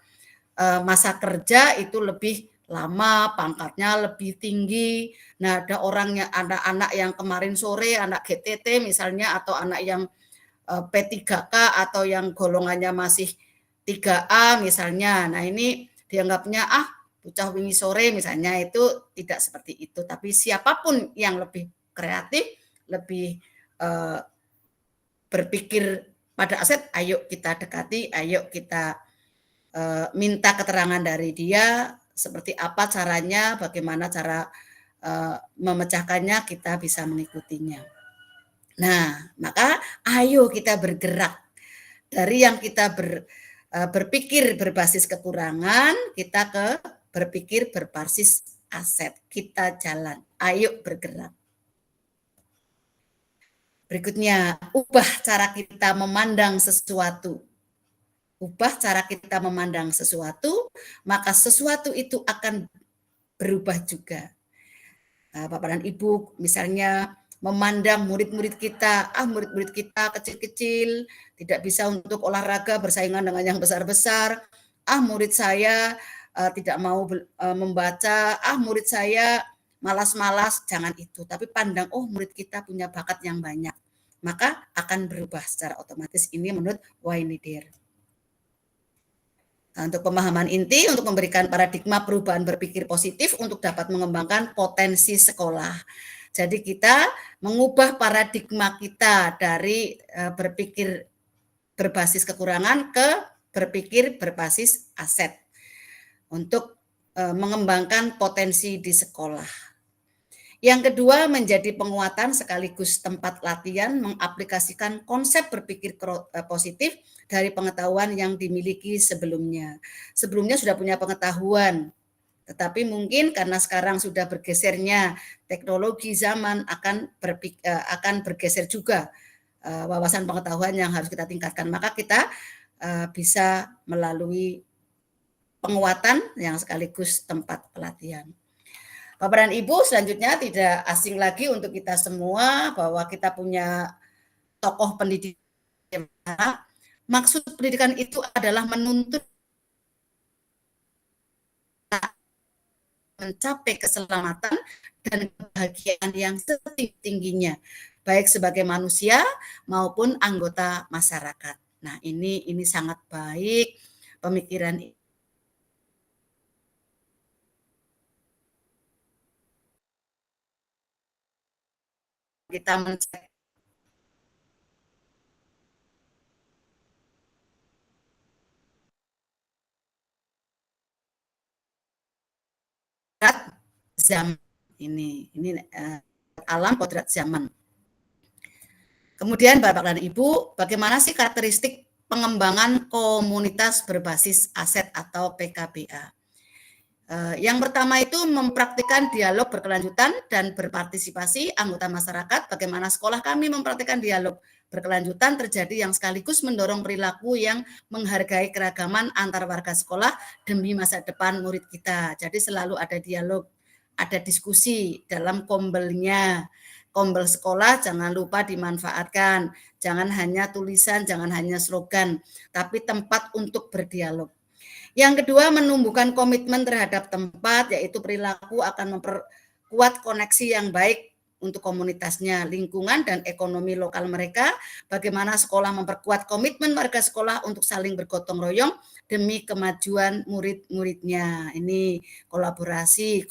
masa kerja itu lebih lama, pangkatnya lebih tinggi. Nah, ada orangnya, anak-anak yang kemarin sore, anak GTT misalnya, atau anak yang P3K atau yang golongannya masih 3A misalnya. Nah, ini dianggapnya bocah wingi sore misalnya, itu tidak seperti itu. Tapi siapapun yang lebih kreatif, lebih berpikir pada aset, ayo kita dekati, ayo kita minta keterangan dari dia, seperti apa caranya, bagaimana cara memecahkannya, kita bisa mengikutinya. Nah, maka ayo kita bergerak dari yang kita berpikir berbasis kekurangan, kita ke berpikir berbasis aset. Kita jalan, ayo bergerak. Berikutnya, ubah cara kita memandang sesuatu. Ubah cara kita memandang sesuatu, maka sesuatu itu akan berubah juga. Bapak dan Ibu misalnya memandang murid-murid kita, murid-murid kita kecil-kecil, tidak bisa untuk olahraga bersaingan dengan yang besar-besar, murid saya tidak mau membaca, murid saya malas-malas, jangan itu. Tapi pandang, murid kita punya bakat yang banyak, maka akan berubah secara otomatis. Ini menurut Weineder. Untuk pemahaman inti, untuk memberikan paradigma perubahan berpikir positif untuk dapat mengembangkan potensi sekolah. Jadi kita mengubah paradigma kita dari berpikir berbasis kekurangan ke berpikir berbasis aset untuk mengembangkan potensi di sekolah. Yang kedua, menjadi penguatan sekaligus tempat latihan mengaplikasikan konsep berpikir positif dari pengetahuan yang dimiliki sebelumnya. Sebelumnya sudah punya pengetahuan, tetapi mungkin karena sekarang sudah bergesernya teknologi zaman akan bergeser juga wawasan pengetahuan yang harus kita tingkatkan. Maka kita bisa melalui penguatan yang sekaligus tempat pelatihan. Bapak dan Ibu, selanjutnya tidak asing lagi untuk kita semua bahwa kita punya tokoh pendidikan. Maksud pendidikan itu adalah menuntut mencapai keselamatan dan kebahagiaan yang setinggi-tingginya, baik sebagai manusia maupun anggota masyarakat. Nah, ini sangat baik pemikiran kita mencek zaman ini alam kodrat zaman. Kemudian Bapak dan Ibu, bagaimana sih karakteristik pengembangan komunitas berbasis aset atau PKBA? Yang pertama itu mempraktikkan dialog berkelanjutan dan berpartisipasi anggota masyarakat. Bagaimana sekolah kami mempraktikkan dialog berkelanjutan terjadi yang sekaligus mendorong perilaku yang menghargai keragaman antar warga sekolah demi masa depan murid kita. Jadi selalu ada dialog, ada diskusi dalam kombelnya. Kombel sekolah jangan lupa dimanfaatkan, jangan hanya tulisan, jangan hanya slogan, tapi tempat untuk berdialog. Yang kedua, menumbuhkan komitmen terhadap tempat, yaitu perilaku akan memperkuat koneksi yang baik untuk komunitasnya, lingkungan dan ekonomi lokal mereka. Bagaimana sekolah memperkuat komitmen warga sekolah untuk saling bergotong royong demi kemajuan murid-muridnya. Ini kolaborasi,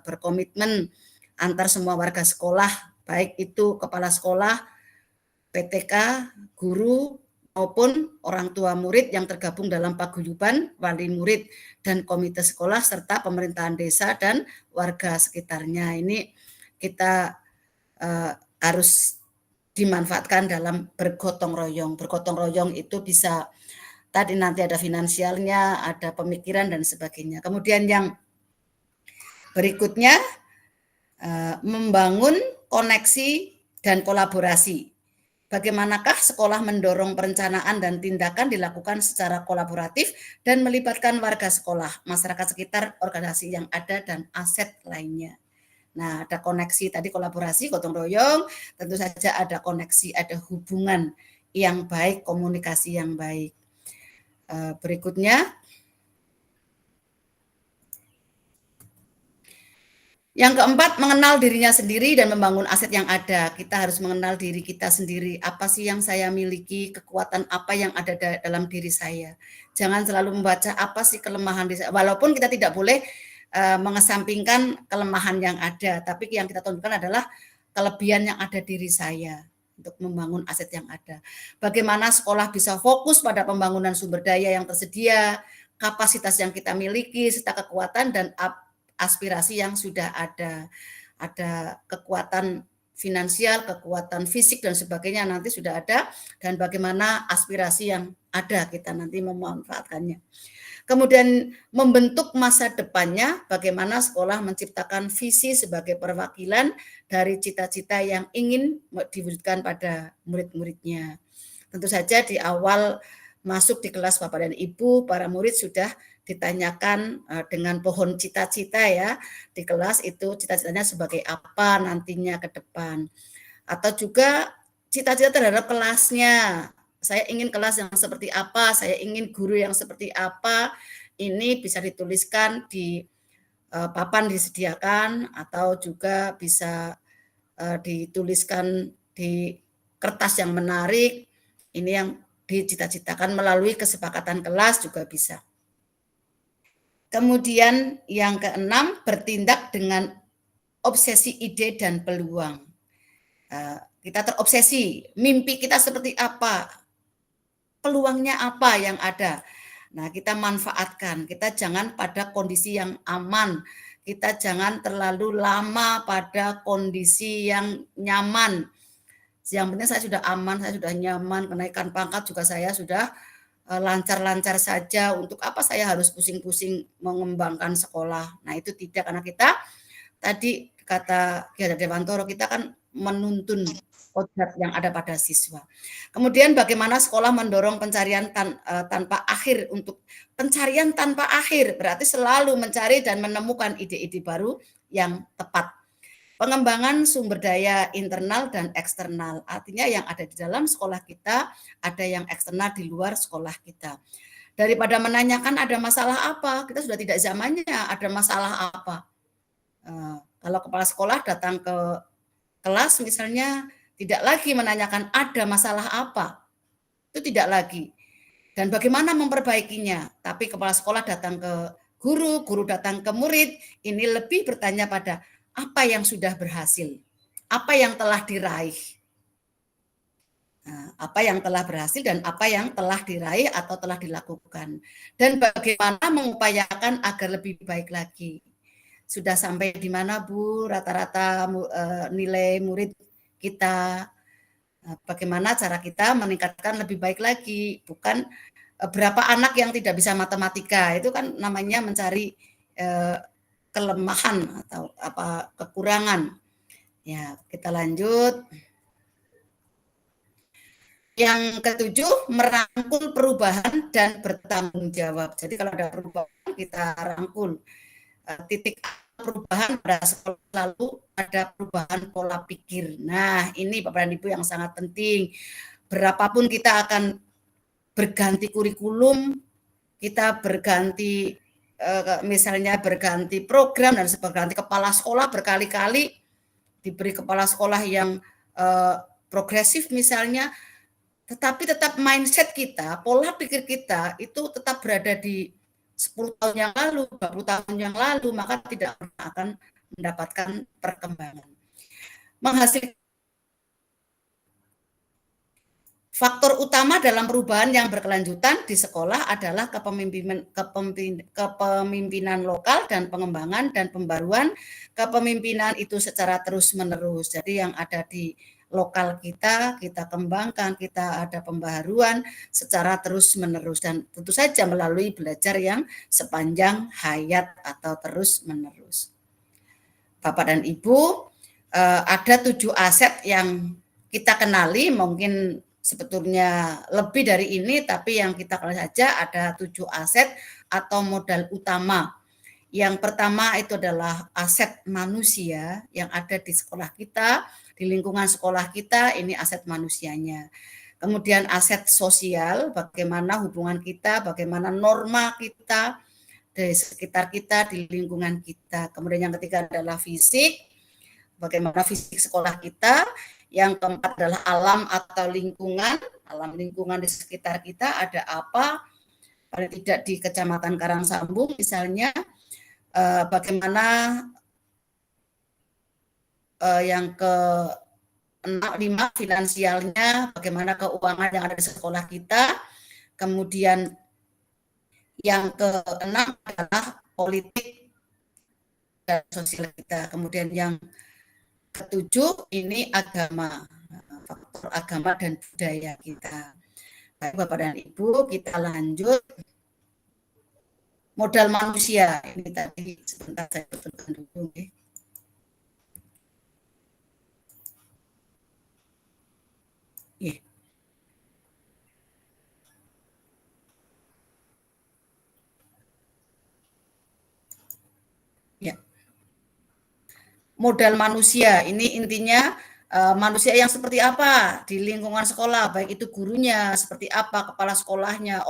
berkomitmen antar semua warga sekolah, baik itu kepala sekolah, PTK, guru, maupun orang tua murid yang tergabung dalam paguyuban, wali murid, dan komite sekolah, serta pemerintahan desa dan warga sekitarnya. Ini kita harus dimanfaatkan dalam bergotong royong. Bergotong royong itu bisa, tadi nanti ada finansialnya, ada pemikiran, dan sebagainya. Kemudian yang berikutnya, membangun koneksi dan kolaborasi. Bagaimanakah sekolah mendorong perencanaan dan tindakan dilakukan secara kolaboratif dan melibatkan warga sekolah, masyarakat sekitar, organisasi yang ada, dan aset lainnya. Nah, ada koneksi tadi, kolaborasi, gotong royong, tentu saja ada koneksi, ada hubungan yang baik, komunikasi yang baik. Berikutnya, yang keempat, mengenal dirinya sendiri dan membangun aset yang ada. Kita harus mengenal diri kita sendiri. Apa sih yang saya miliki, kekuatan apa yang ada dalam diri saya. Jangan selalu membaca apa sih kelemahan diri saya. Walaupun kita tidak boleh mengesampingkan kelemahan yang ada, tapi yang kita tunjukkan adalah kelebihan yang ada diri saya untuk membangun aset yang ada. Bagaimana sekolah bisa fokus pada pembangunan sumber daya yang tersedia, kapasitas yang kita miliki, serta kekuatan dan aspirasi yang sudah ada kekuatan finansial, kekuatan fisik dan sebagainya nanti sudah ada, dan bagaimana aspirasi yang ada kita nanti memanfaatkannya. Kemudian membentuk masa depannya, bagaimana sekolah menciptakan visi sebagai perwakilan dari cita-cita yang ingin diwujudkan pada murid-muridnya. Tentu saja di awal masuk di kelas Bapak dan Ibu, para murid sudah ditanyakan dengan pohon cita-cita ya, di kelas itu cita-citanya sebagai apa nantinya ke depan. Atau juga cita-cita terhadap kelasnya. Saya ingin kelas yang seperti apa, saya ingin guru yang seperti apa. Ini bisa dituliskan di papan disediakan, atau juga bisa dituliskan di kertas yang menarik. Ini yang dicita-citakan melalui kesepakatan kelas juga bisa. Kemudian yang keenam, bertindak dengan obsesi ide dan peluang. Kita terobsesi, mimpi kita seperti apa, peluangnya apa yang ada. Nah, kita manfaatkan, kita jangan pada kondisi yang aman, kita jangan terlalu lama pada kondisi yang nyaman. Yang penting saya sudah aman, saya sudah nyaman, kenaikan pangkat juga saya sudah lancar-lancar saja, untuk apa saya harus pusing-pusing mengembangkan sekolah. Nah, itu tidak, karena kita tadi kata Ki Hajar Dewantoro, kita kan menuntun kodrat yang ada pada siswa. Kemudian bagaimana sekolah mendorong pencarian tanpa akhir. Untuk pencarian tanpa akhir berarti selalu mencari dan menemukan ide-ide baru yang tepat. Pengembangan sumber daya internal dan eksternal, artinya yang ada di dalam sekolah kita, ada yang eksternal di luar sekolah kita. Daripada menanyakan ada masalah apa, kita sudah tidak zamannya ada masalah apa. Kalau kepala sekolah datang ke kelas misalnya, tidak lagi menanyakan ada masalah apa, itu tidak lagi. Dan bagaimana memperbaikinya? Tapi kepala sekolah datang ke guru, guru datang ke murid, ini lebih bertanya pada apa yang sudah berhasil, apa yang telah diraih. Nah, apa yang telah berhasil dan apa yang telah diraih atau telah dilakukan. Dan bagaimana mengupayakan agar lebih baik lagi. Sudah sampai di mana, Bu, rata-rata nilai murid kita? Bagaimana cara kita meningkatkan lebih baik lagi, bukan berapa anak yang tidak bisa matematika, itu kan namanya mencari kelemahan atau apa kekurangan. Ya, kita lanjut. Yang ketujuh, merangkul perubahan dan bertanggung jawab. Jadi kalau ada perubahan kita rangkul. Titik perubahan pada sekolah lalu ada perubahan pola pikir. Nah, ini Bapak dan Ibu yang sangat penting. Berapapun kita akan berganti kurikulum, kita berganti misalnya berganti program dan berganti kepala sekolah berkali-kali, diberi kepala sekolah yang progresif misalnya, tetapi tetap mindset kita, pola pikir kita itu tetap berada di 10 tahun yang lalu, 20 tahun yang lalu, maka tidak akan mendapatkan perkembangan. Menghasilkan faktor utama dalam perubahan yang berkelanjutan di sekolah adalah kepemimpinan lokal dan pengembangan dan pembaruan kepemimpinan itu secara terus-menerus. Jadi yang ada di lokal kita kembangkan, kita ada pembaharuan secara terus-menerus dan tentu saja melalui belajar yang sepanjang hayat atau terus-menerus. Bapak dan Ibu, ada 7 aset yang kita kenali, mungkin sebetulnya lebih dari ini, tapi yang kita kenal saja ada 7 aset atau modal utama. Yang pertama itu adalah aset manusia yang ada di sekolah kita, di lingkungan sekolah kita, ini aset manusianya. Kemudian aset sosial, bagaimana hubungan kita, bagaimana norma kita di sekitar kita, di lingkungan kita. Kemudian yang ketiga adalah fisik, bagaimana fisik sekolah kita. Yang keempat adalah alam atau lingkungan, alam lingkungan di sekitar kita ada apa, paling tidak di Kecamatan Karangsambung misalnya, bagaimana yang ke-5 finansialnya, bagaimana keuangan yang ada di sekolah kita, kemudian yang ke-6 adalah politik dan sosial kita, kemudian yang ke-7 ini agama, faktor agama dan budaya kita. Baik Bapak dan Ibu, kita lanjut. Modal manusia, ini tadi sebentar saya betulkan dulu. Ya. Modal manusia, ini intinya manusia yang seperti apa di lingkungan sekolah, baik itu gurunya seperti apa, kepala sekolahnya,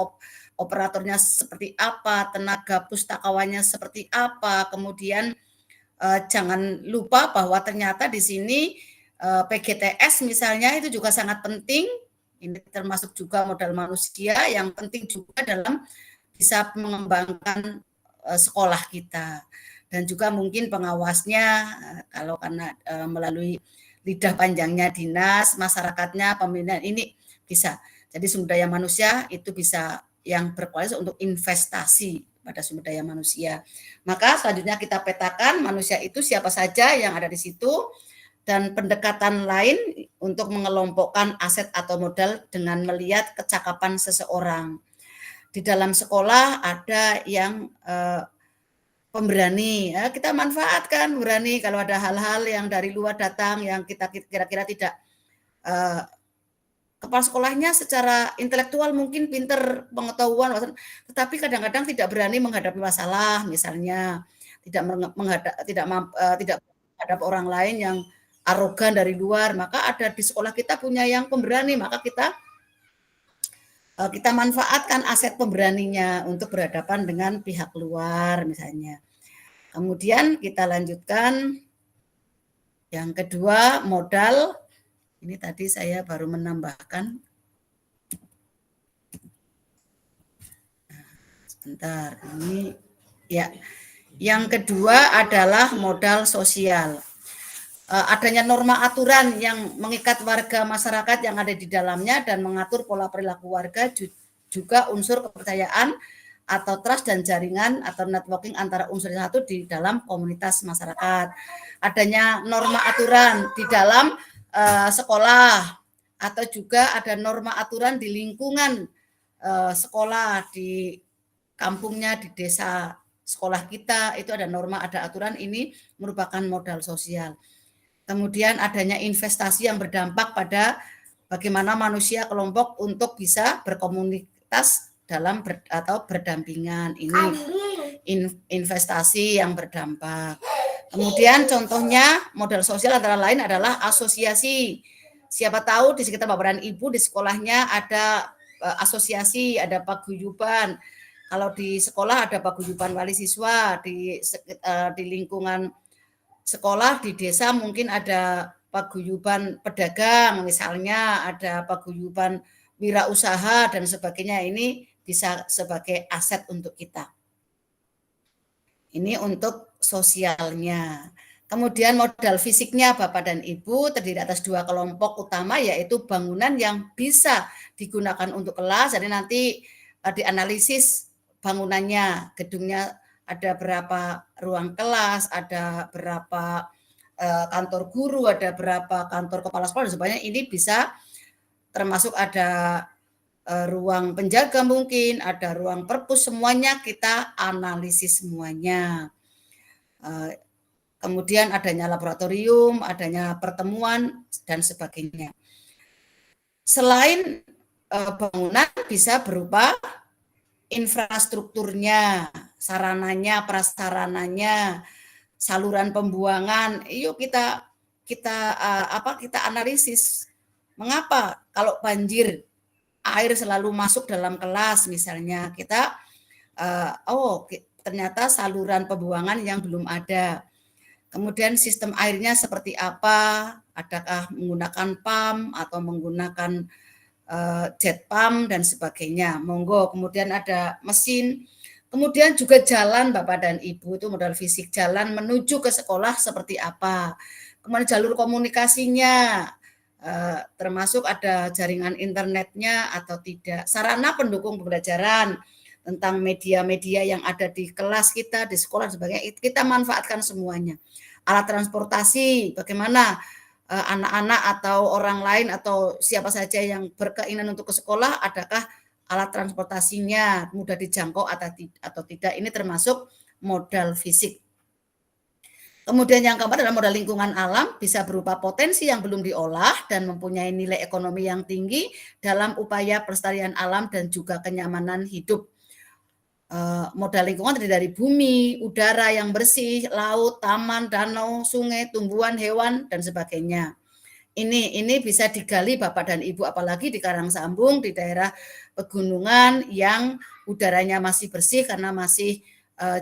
operatornya seperti apa, tenaga pustakawannya seperti apa, kemudian jangan lupa bahwa ternyata di sini PGTS misalnya itu juga sangat penting, ini termasuk juga modal manusia yang penting juga dalam bisa mengembangkan sekolah kita. Dan juga mungkin pengawasnya, kalau karena melalui lidah panjangnya dinas, masyarakatnya, pembinaan ini bisa. Jadi sumber daya manusia itu bisa yang berkualitas untuk investasi pada sumber daya manusia. Maka selanjutnya kita petakan manusia itu siapa saja yang ada di situ, dan pendekatan lain untuk mengelompokkan aset atau modal dengan melihat kecakapan seseorang. Di dalam sekolah ada yang pemberani, ya, kita manfaatkan berani kalau ada hal-hal yang dari luar datang yang kita kira-kira tidak kepala sekolahnya secara intelektual mungkin pinter pengetahuan, tetapi kadang-kadang tidak berani menghadapi masalah, misalnya tidak menghadap orang lain yang arogan dari luar, maka ada di sekolah kita punya yang pemberani, maka kita manfaatkan aset pemberaninya untuk berhadapan dengan pihak luar misalnya. Kemudian kita lanjutkan yang kedua, modal. Ini tadi saya baru menambahkan. Bentar, ini ya. Yang kedua adalah modal sosial. Adanya norma aturan yang mengikat warga masyarakat yang ada di dalamnya dan mengatur pola perilaku warga, juga unsur kepercayaan atau trust dan jaringan atau networking antara unsur satu di dalam komunitas masyarakat. Adanya norma aturan di dalam sekolah, atau juga ada norma aturan di lingkungan sekolah, di kampungnya, di desa sekolah kita, itu ada norma, ada aturan. Ini merupakan modal sosial. Kemudian adanya investasi yang berdampak pada bagaimana manusia kelompok untuk bisa berkomunitas dalam atau berdampingan. Ini investasi yang berdampak. Kemudian contohnya modal sosial antara lain adalah asosiasi. Siapa tahu di sekitar Bapak dan Ibu di sekolahnya ada asosiasi, ada paguyuban. Kalau di sekolah ada paguyuban wali siswa, di lingkungan sekolah, di desa mungkin ada paguyuban pedagang, misalnya ada paguyuban wirausaha dan sebagainya. Ini bisa sebagai aset untuk kita. Ini untuk sosialnya. Kemudian modal fisiknya Bapak dan Ibu terdiri atas dua kelompok utama, yaitu bangunan yang bisa digunakan untuk kelas. Jadi nanti dianalisis bangunannya, gedungnya ada berapa ruang kelas, ada berapa kantor guru, ada berapa kantor kepala sekolah dan sebagainya. Ini bisa termasuk ada ruang penjaga mungkin, ada ruang perpus, semuanya kita analisis semuanya. Kemudian adanya laboratorium, adanya pertemuan, dan sebagainya. Selain bangunan bisa berupa infrastrukturnya, sarananya, prasarananya, saluran pembuangan. Yuk kita analisis. Mengapa kalau banjir air selalu masuk dalam kelas misalnya, kita ternyata saluran pembuangan yang belum ada. Kemudian sistem airnya seperti apa? Adakah menggunakan pump atau menggunakan jet pump dan sebagainya. Monggo. Kemudian ada mesin. Kemudian juga jalan Bapak dan Ibu, itu modal fisik, jalan menuju ke sekolah seperti apa. Kemudian jalur komunikasinya, termasuk ada jaringan internetnya atau tidak. Sarana pendukung pembelajaran tentang media-media yang ada di kelas kita, di sekolah dan sebagainya, kita manfaatkan semuanya. Alat transportasi, bagaimana anak-anak atau orang lain atau siapa saja yang berkeinginan untuk ke sekolah, adakah alat transportasinya mudah dijangkau atau tidak. Ini termasuk modal fisik. Kemudian yang keempat adalah modal lingkungan alam, bisa berupa potensi yang belum diolah dan mempunyai nilai ekonomi yang tinggi dalam upaya pelestarian alam dan juga kenyamanan hidup. Modal lingkungan terdiri dari bumi, udara yang bersih, laut, taman, danau, sungai, tumbuhan, hewan, dan sebagainya. Ini bisa digali Bapak dan Ibu, apalagi di Karangsambung, di daerah pegunungan yang udaranya masih bersih karena masih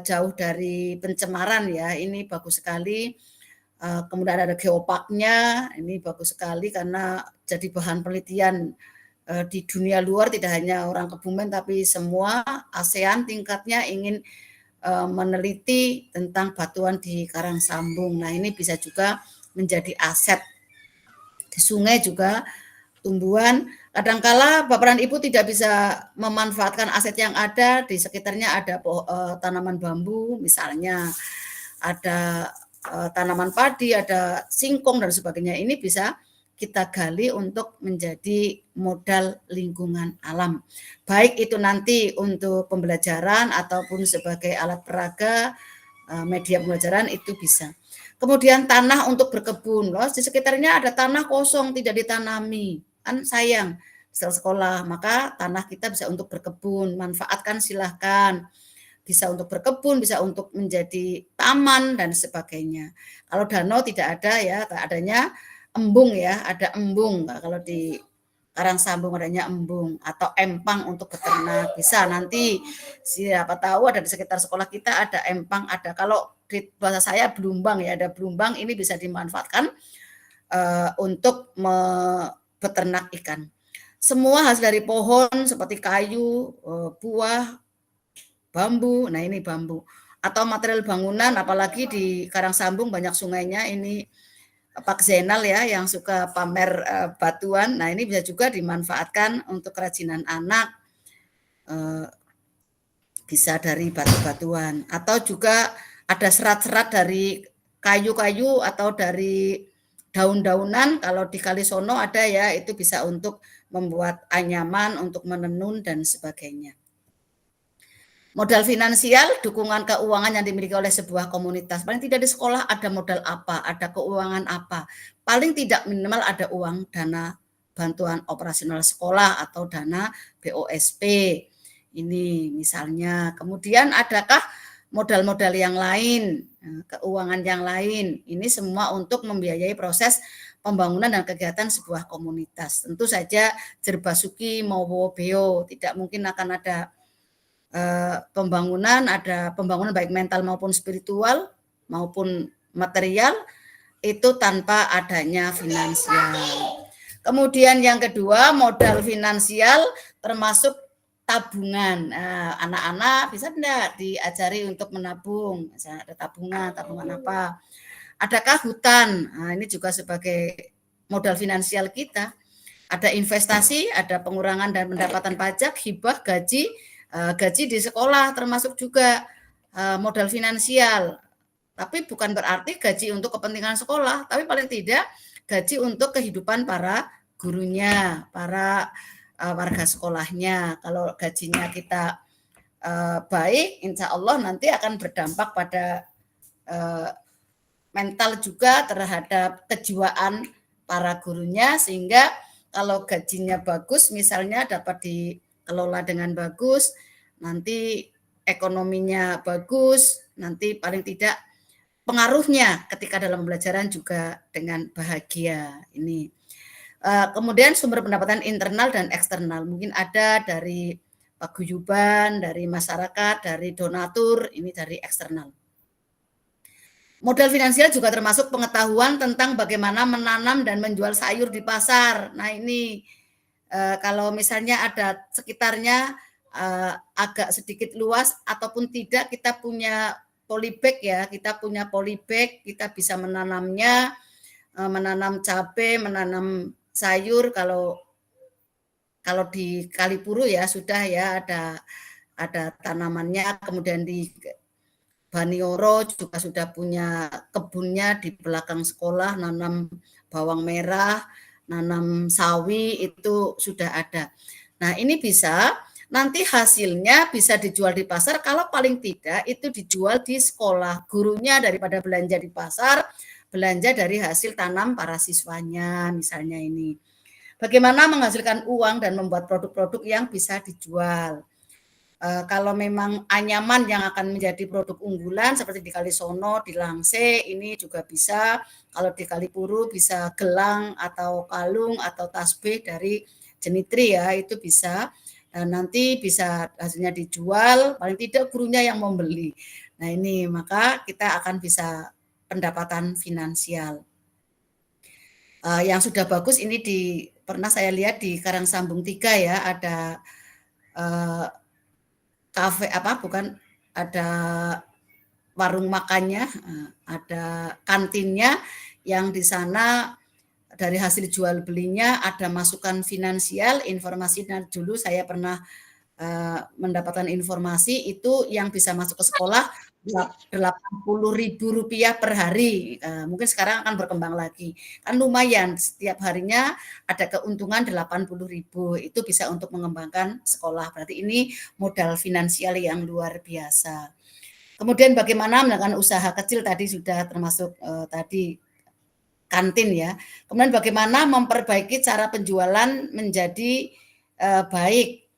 jauh dari pencemaran ya. Ini bagus sekali. Kemudian ada geoparknya, ini bagus sekali karena jadi bahan penelitian di dunia luar, tidak hanya orang Kebumen tapi semua ASEAN tingkatnya ingin meneliti tentang batuan di Karangsambung. Nah, ini bisa juga menjadi aset. Di sungai juga tumbuhan. Kadangkala Bapak dan Ibu tidak bisa memanfaatkan aset yang ada, di sekitarnya ada tanaman bambu misalnya, ada tanaman padi, ada singkong dan sebagainya. Ini bisa kita gali untuk menjadi modal lingkungan alam. Baik itu nanti untuk pembelajaran ataupun sebagai alat peraga, media pembelajaran, itu bisa. Kemudian tanah untuk berkebun. Loh, di sekitarnya ada tanah kosong tidak ditanami. Kan sayang setelah sekolah, maka tanah kita bisa untuk berkebun, manfaatkan silahkan. Bisa untuk berkebun, bisa untuk menjadi taman dan sebagainya. Kalau danau tidak ada ya, tak adanya embung ya, ada embung. Kalau di Karangsambung adanya embung atau empang untuk beternak. Bisa nanti siapa tahu ada di sekitar sekolah kita ada empang, ada. Kalau di bahasa saya belumbang ya, ada belumbang, ini bisa dimanfaatkan untuk beternak ikan. Semua hasil dari pohon seperti kayu, buah, bambu. Nah, ini bambu. Atau material bangunan, apalagi di Karangsambung banyak sungainya, ini Pak Zainal ya yang suka pamer batuan. Nah, ini bisa juga dimanfaatkan untuk kerajinan anak, bisa dari batu-batuan, atau juga ada serat-serat dari kayu-kayu atau dari daun-daunan. Kalau di Kalisono ada ya, itu bisa untuk membuat anyaman, untuk menenun dan sebagainya. Modal finansial, dukungan keuangan yang dimiliki oleh sebuah komunitas. Paling tidak di sekolah ada modal apa, ada keuangan apa. Paling tidak minimal ada uang dana bantuan operasional sekolah atau dana BOSP. Ini misalnya. Kemudian adakah modal-modal yang lain, keuangan yang lain. Ini semua untuk membiayai proses pembangunan dan kegiatan sebuah komunitas. Tentu saja Jerbasuki Mowo Beo, tidak mungkin akan ada pembangunan baik mental maupun spiritual maupun material itu tanpa adanya finansial. Kemudian yang kedua, modal finansial termasuk tabungan. Anak-anak bisa enggak diajari untuk menabung? Misalnya ada tabungan apa? Adakah hutan? Nah, ini juga sebagai modal finansial kita. Ada investasi, ada pengurangan dan pendapatan pajak, hibah, gaji di sekolah termasuk juga modal finansial. Tapi bukan berarti gaji untuk kepentingan sekolah, tapi paling tidak gaji untuk kehidupan para gurunya, para warga sekolahnya. Kalau gajinya kita baik, insya Allah nanti akan berdampak pada mental juga terhadap kejiwaan para gurunya, sehingga kalau gajinya bagus misalnya dapat dikelola dengan bagus, nanti ekonominya bagus, nanti paling tidak pengaruhnya ketika dalam pembelajaran juga dengan bahagia. Ini kemudian sumber pendapatan internal dan eksternal, mungkin ada dari paguyuban, dari masyarakat, dari donatur, ini dari eksternal. Modal finansial juga termasuk pengetahuan tentang bagaimana menanam dan menjual sayur di pasar. Nah, ini kalau misalnya ada sekitarnya agak sedikit luas ataupun tidak, kita punya polybag ya, kita bisa menanamnya, menanam cabai, menanam sayur. Kalau di Kalipuru ya sudah ya ada tanamannya. Kemudian di Banioro juga sudah punya kebunnya di belakang sekolah, nanam bawang merah, nanam sawi, itu sudah ada. Nah, ini bisa nanti hasilnya bisa dijual di pasar, kalau paling tidak itu dijual di sekolah. Gurunya daripada belanja di pasar, belanja dari hasil tanam para siswanya misalnya ini. Bagaimana menghasilkan uang dan membuat produk-produk yang bisa dijual. Kalau memang anyaman yang akan menjadi produk unggulan seperti di Kalisono, di Langse, ini juga bisa. Kalau di Kalipuru bisa gelang atau kalung atau tasbih dari jenitri ya, itu bisa. Dan nanti bisa hasilnya dijual, paling tidak gurunya yang membeli. Nah, ini maka kita akan bisa pendapatan finansial. Yang sudah bagus ini pernah saya lihat di Karangsambung 3 ya, ada kafe ada warung makannya, ada kantinnya yang di sana dari hasil jual belinya ada masukan finansial. Informasinya dulu saya pernah mendapatkan informasi itu yang bisa masuk ke sekolah Rp80.000 per hari. Mungkin sekarang akan berkembang lagi. Kan lumayan, setiap harinya ada keuntungan 80.000. Itu bisa untuk mengembangkan sekolah. Berarti ini modal finansial yang luar biasa. Kemudian bagaimana melakukan usaha kecil tadi sudah termasuk tadi kantin ya. Kemudian bagaimana memperbaiki cara penjualan menjadi baik.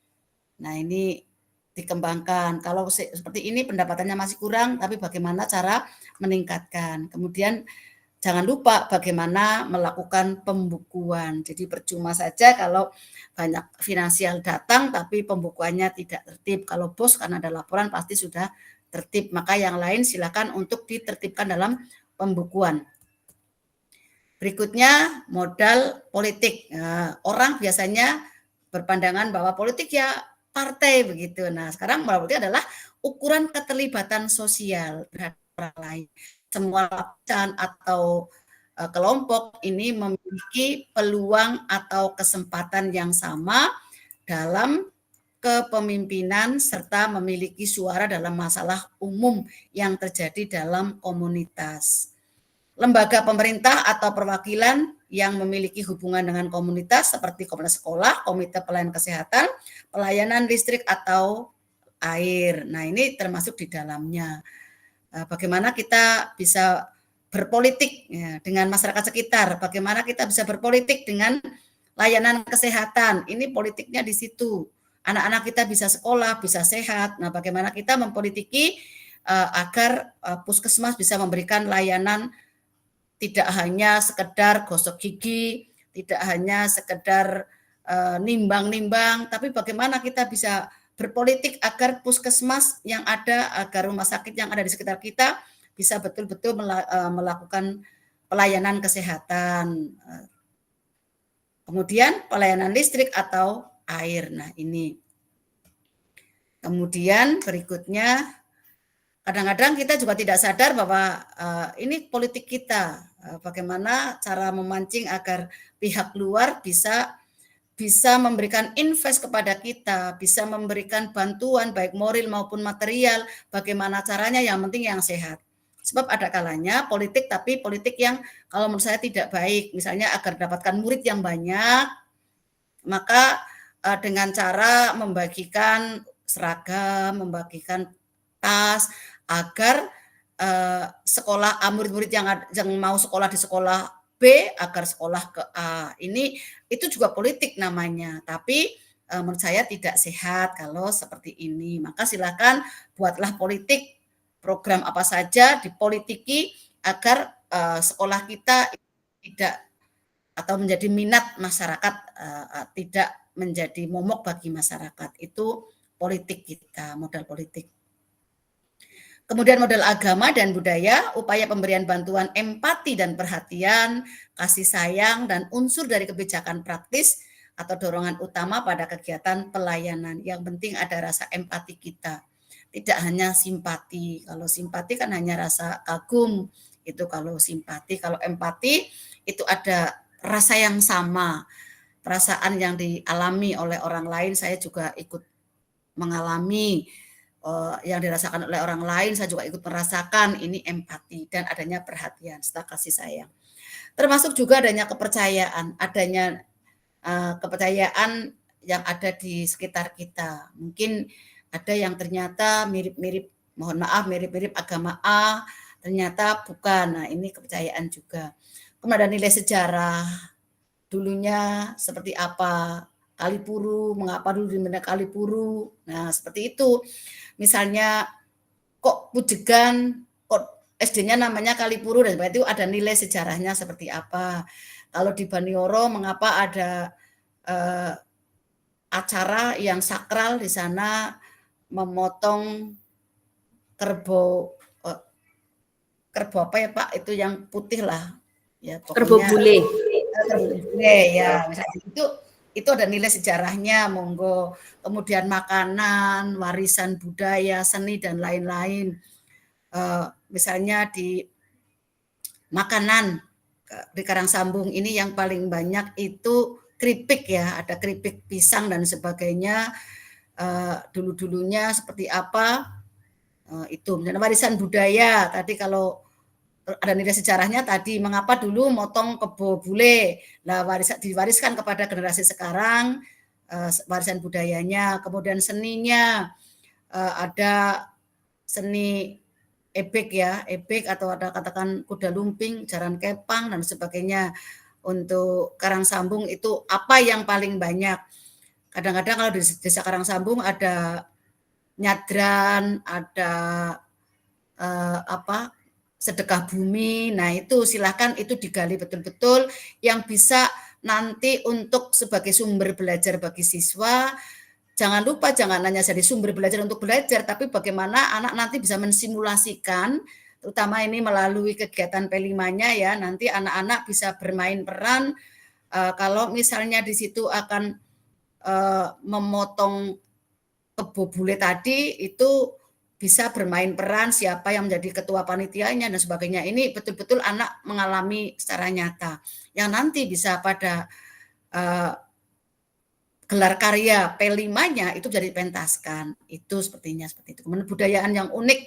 Nah, ini dikembangkan. Kalau seperti ini pendapatannya masih kurang, tapi bagaimana cara meningkatkan. Kemudian jangan lupa bagaimana melakukan pembukuan. Jadi percuma saja kalau banyak finansial datang tapi pembukuannya tidak tertib. Kalau bos karena ada laporan pasti sudah tertib, maka yang lain silakan untuk ditertibkan dalam pembukuan. Berikutnya modal politik. Orang biasanya berpandangan bahwa politik ya partai begitu. Nah, sekarang berarti adalah ukuran keterlibatan sosial terhadap orang lain. Semua lapisan atau kelompok ini memiliki peluang atau kesempatan yang sama dalam kepemimpinan serta memiliki suara dalam masalah umum yang terjadi dalam komunitas. Lembaga pemerintah atau perwakilan yang memiliki hubungan dengan komunitas seperti komunitas sekolah, komite pelayanan kesehatan, pelayanan listrik atau air. Nah, ini termasuk di dalamnya. Bagaimana kita bisa berpolitik ya, dengan masyarakat sekitar, bagaimana kita bisa berpolitik dengan layanan kesehatan. Ini politiknya di situ. Anak-anak kita bisa sekolah, bisa sehat. Nah, bagaimana kita mempolitiki agar puskesmas bisa memberikan layanan tidak hanya sekedar gosok gigi, tidak hanya sekedar nimbang-nimbang, tapi bagaimana kita bisa berpolitik agar puskesmas yang ada, agar rumah sakit yang ada di sekitar kita bisa betul-betul melakukan pelayanan kesehatan. Kemudian pelayanan listrik atau air. Nah, ini. Kemudian berikutnya, kadang-kadang kita juga tidak sadar bahwa ini politik kita. Bagaimana cara memancing agar pihak luar bisa memberikan invest kepada kita, bisa memberikan bantuan baik moral maupun material, bagaimana caranya, yang penting yang sehat. Sebab ada kalanya politik, tapi politik yang kalau menurut saya tidak baik, misalnya agar dapatkan murid yang banyak, maka dengan cara membagikan seragam, membagikan tas, agar sekolah murid-murid yang mau sekolah di sekolah B agar sekolah ke A. Ini itu juga politik namanya, tapi menurut saya tidak sehat kalau seperti ini. Maka silakan buatlah politik, program apa saja dipolitiki agar sekolah kita tidak atau menjadi minat masyarakat, tidak menjadi momok bagi masyarakat. Itu politik kita, modal politik. Kemudian modal agama dan budaya, upaya pemberian bantuan empati dan perhatian, kasih sayang, dan unsur dari kebijakan praktis atau dorongan utama pada kegiatan pelayanan. Yang penting ada rasa empati kita. Tidak hanya simpati. Kalau simpati kan hanya rasa kagum. Itu kalau simpati. Kalau empati itu ada rasa yang sama. Perasaan yang dialami oleh orang lain, saya juga ikut mengalami. Yang dirasakan oleh orang lain, saya juga ikut merasakan. Ini empati dan adanya perhatian serta kasih sayang. Termasuk juga adanya kepercayaan, kepercayaan yang ada di sekitar kita. Mungkin ada yang ternyata mirip-mirip, mohon maaf, mirip-mirip agama A, ternyata bukan. Nah, ini kepercayaan juga. Kemudian nilai sejarah, dulunya seperti apa, Kalipuru, mengapa dulu dinamakan Kalipuru. Nah, seperti itu. Misalnya kok Pujegan, kok SD-nya namanya Kalipuru, dan itu ada nilai sejarahnya seperti apa. Kalau di Banioro, mengapa ada acara yang sakral di sana, memotong kerbau apa ya Pak, itu yang putih lah. Ya, Kerbau bule. Kerbau bule ya, misalnya itu ada nilai sejarahnya, monggo. Kemudian makanan, warisan budaya, seni, dan lain-lain. Misalnya di makanan, di Karangsambung ini yang paling banyak itu keripik ya, ada keripik pisang dan sebagainya. Dulu-dulunya seperti apa, itu. Dan warisan budaya, tadi kalau ada nilai sejarahnya tadi, mengapa dulu motong kebo bule, lah diwariskan kepada generasi sekarang, warisan budayanya. Kemudian seninya, ada seni ebek ya, ebek atau ada katakan kuda lumping, jaran kepang dan sebagainya. Untuk Karangsambung itu apa yang paling banyak? Kadang-kadang kalau di desa Karangsambung ada nyadran, ada sedekah bumi. Nah, itu silakan itu digali betul-betul yang bisa nanti untuk sebagai sumber belajar bagi siswa. Jangan lupa, jangan hanya jadi sumber belajar untuk belajar, tapi bagaimana anak nanti bisa mensimulasikan, terutama ini melalui kegiatan P5-nya ya, nanti anak-anak bisa bermain peran. Kalau misalnya di situ akan memotong kebo bule tadi itu bisa bermain peran siapa yang menjadi ketua panitianya dan sebagainya. Ini betul-betul anak mengalami secara nyata yang nanti bisa pada gelar karya P5-nya itu jadi pentaskan. Itu sepertinya seperti itu. Kemudian budayaan yang unik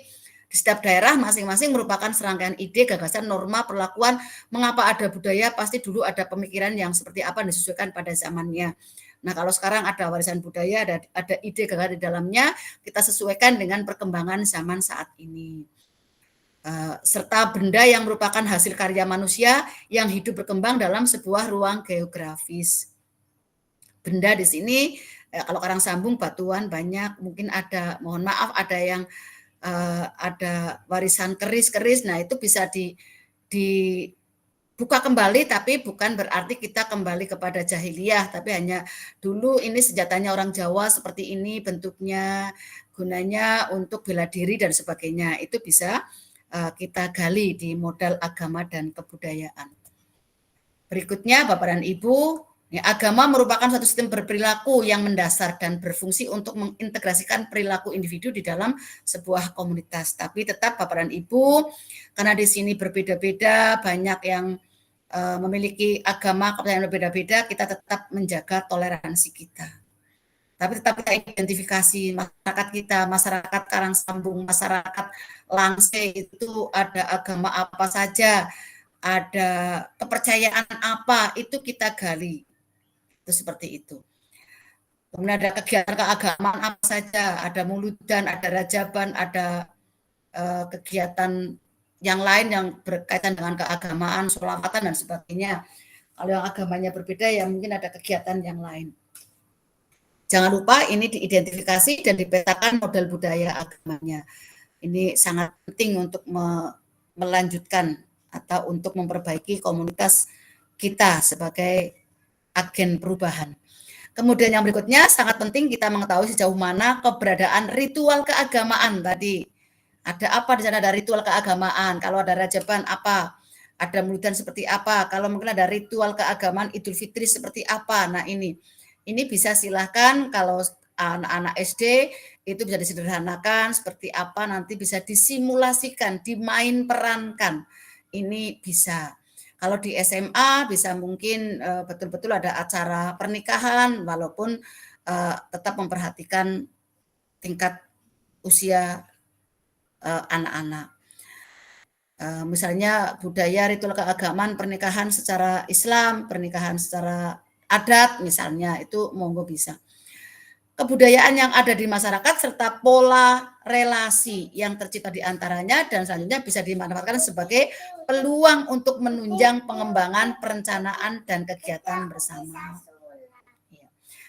di setiap daerah masing-masing merupakan serangkaian ide, gagasan, norma, perlakuan. Mengapa ada budaya? Pasti dulu ada pemikiran yang seperti apa yang disesuaikan pada zamannya. Nah, kalau sekarang ada warisan budaya, ada ide gagasan di dalamnya, kita sesuaikan dengan perkembangan zaman saat ini. Serta benda yang merupakan hasil karya manusia yang hidup berkembang dalam sebuah ruang geografis. Benda di sini, kalau Karang Sambung batuan banyak, mungkin ada, mohon maaf, ada yang ada warisan keris-keris, nah itu bisa dibuka kembali, tapi bukan berarti kita kembali kepada jahiliyah, tapi hanya dulu ini senjatanya orang Jawa seperti ini bentuknya, gunanya untuk bela diri dan sebagainya. Itu bisa kita gali di modal agama dan kebudayaan. Berikutnya, Bapak dan Ibu, agama merupakan suatu sistem berperilaku yang mendasar dan berfungsi untuk mengintegrasikan perilaku individu di dalam sebuah komunitas. Tapi tetap Bapak dan Ibu, karena di sini berbeda-beda, banyak yang memiliki agama yang berbeda-beda, kita tetap menjaga toleransi kita. Tapi tetap kita identifikasi masyarakat kita, masyarakat Karang Sambung, masyarakat Langse itu ada agama apa saja, ada kepercayaan apa, itu kita gali. Itu seperti itu. Kemudian ada kegiatan keagamaan apa saja, ada muludan, ada rajaban, ada kegiatan yang lain yang berkaitan dengan keagamaan, sholawatan dan sebagainya. Kalau yang agamanya berbeda ya mungkin ada kegiatan yang lain. Jangan lupa ini diidentifikasi dan dipetakan model budaya agamanya. Ini sangat penting untuk melanjutkan atau untuk memperbaiki komunitas kita sebagai agen perubahan. Kemudian yang berikutnya sangat penting kita mengetahui sejauh mana keberadaan ritual keagamaan tadi. Ada apa di sana, ada ritual keagamaan. Kalau ada rajaban apa? Ada muludan seperti apa? Kalau mungkin ada ritual keagamaan Idul Fitri seperti apa? Nah ini bisa silahkan kalau anak-anak SD itu bisa disederhanakan seperti apa, nanti bisa disimulasikan, dimain perankan. Ini bisa. Kalau di SMA bisa mungkin betul-betul ada acara pernikahan walaupun tetap memperhatikan tingkat usia anak-anak. Misalnya budaya ritual keagamaan pernikahan secara Islam, pernikahan secara adat misalnya, itu monggo bisa. Kebudayaan yang ada di masyarakat serta pola relasi yang tercipta di antaranya dan selanjutnya bisa dimanfaatkan sebagai peluang untuk menunjang pengembangan perencanaan dan kegiatan bersama.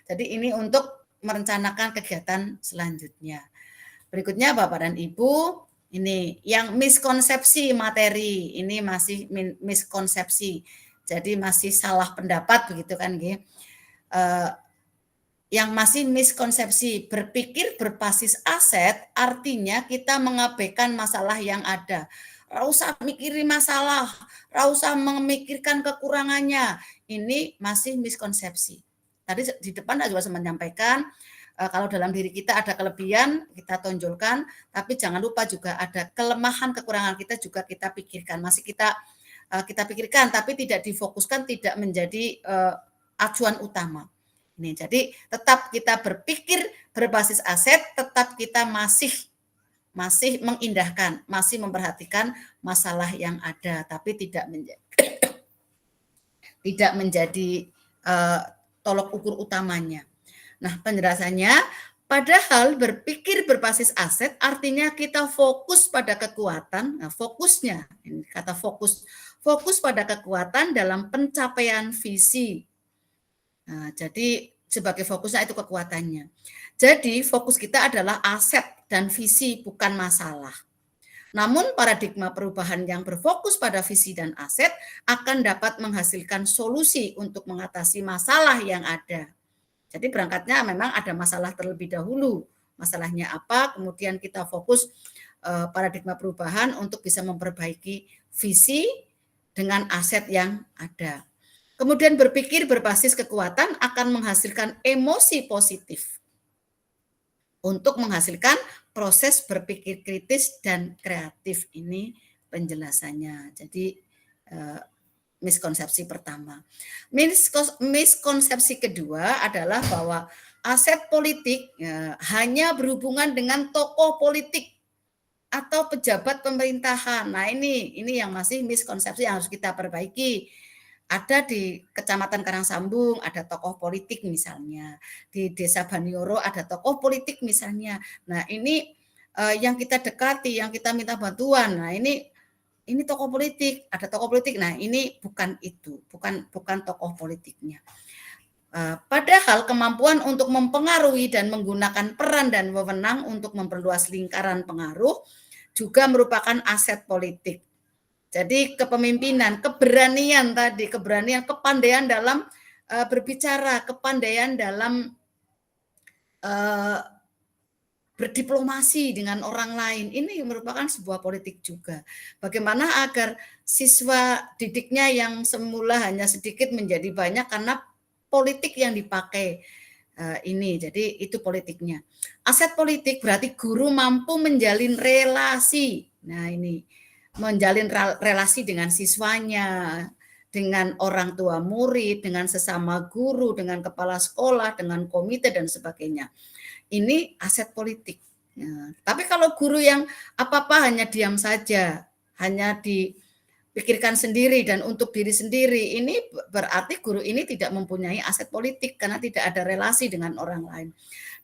Jadi ini untuk merencanakan kegiatan selanjutnya. Berikutnya Bapak dan Ibu, ini yang miskonsepsi materi, ini masih miskonsepsi. Jadi masih salah pendapat begitu kan nggih. Yang masih miskonsepsi, berpikir berbasis aset artinya kita mengabaikan masalah yang ada. Nggak usah mikirin masalah, nggak usah memikirkan kekurangannya. Ini masih miskonsepsi. Tadi di depan saya juga menyampaikan, kalau dalam diri kita ada kelebihan, kita tonjolkan, tapi jangan lupa juga ada kelemahan, kekurangan kita juga kita pikirkan. Masih kita pikirkan, tapi tidak difokuskan, tidak menjadi acuan utama. Ini jadi tetap kita berpikir berbasis aset, tetap kita masih mengindahkan, masih memperhatikan masalah yang ada, tapi tidak menjadi tolok ukur utamanya. Nah, penjelasannya, padahal berpikir berbasis aset artinya kita fokus pada kekuatan, nah, fokusnya, ini kata fokus pada kekuatan dalam pencapaian visi. Nah, jadi sebagai fokusnya itu kekuatannya. Jadi fokus kita adalah aset dan visi, bukan masalah. Namun paradigma perubahan yang berfokus pada visi dan aset akan dapat menghasilkan solusi untuk mengatasi masalah yang ada. Jadi berangkatnya memang ada masalah terlebih dahulu. Masalahnya apa? Kemudian kita fokus paradigma perubahan untuk bisa memperbaiki visi dengan aset yang ada. Kemudian berpikir berbasis kekuatan akan menghasilkan emosi positif untuk menghasilkan proses berpikir kritis dan kreatif. Ini penjelasannya. Jadi miskonsepsi pertama. Miskonsepsi kedua adalah bahwa aset politik hanya berhubungan dengan tokoh politik atau pejabat pemerintahan. Nah, ini yang masih miskonsepsi yang harus kita perbaiki. Ada di Kecamatan Karangsambung ada tokoh politik misalnya, di Desa Banioro ada tokoh politik misalnya. Nah, ini yang kita dekati, yang kita minta bantuan. Nah, ini tokoh politik, ada tokoh politik. Nah, ini bukan itu, bukan tokoh politiknya. Padahal kemampuan untuk mempengaruhi dan menggunakan peran dan wewenang untuk memperluas lingkaran pengaruh juga merupakan aset politik. Jadi kepemimpinan, keberanian tadi, kepandaian dalam berbicara, kepandaian dalam berdiplomasi dengan orang lain, ini merupakan sebuah politik juga. Bagaimana agar siswa didiknya yang semula hanya sedikit menjadi banyak karena politik yang dipakai ini, jadi itu politiknya. Aset politik berarti guru mampu menjalin relasi. Nah, ini menjalin relasi dengan siswanya, dengan orang tua murid, dengan sesama guru, dengan kepala sekolah, dengan komite dan sebagainya. Ini aset politik. Nah, tapi kalau guru yang apa-apa hanya diam saja, hanya dipikirkan sendiri dan untuk diri sendiri, ini berarti guru ini tidak mempunyai aset politik karena tidak ada relasi dengan orang lain.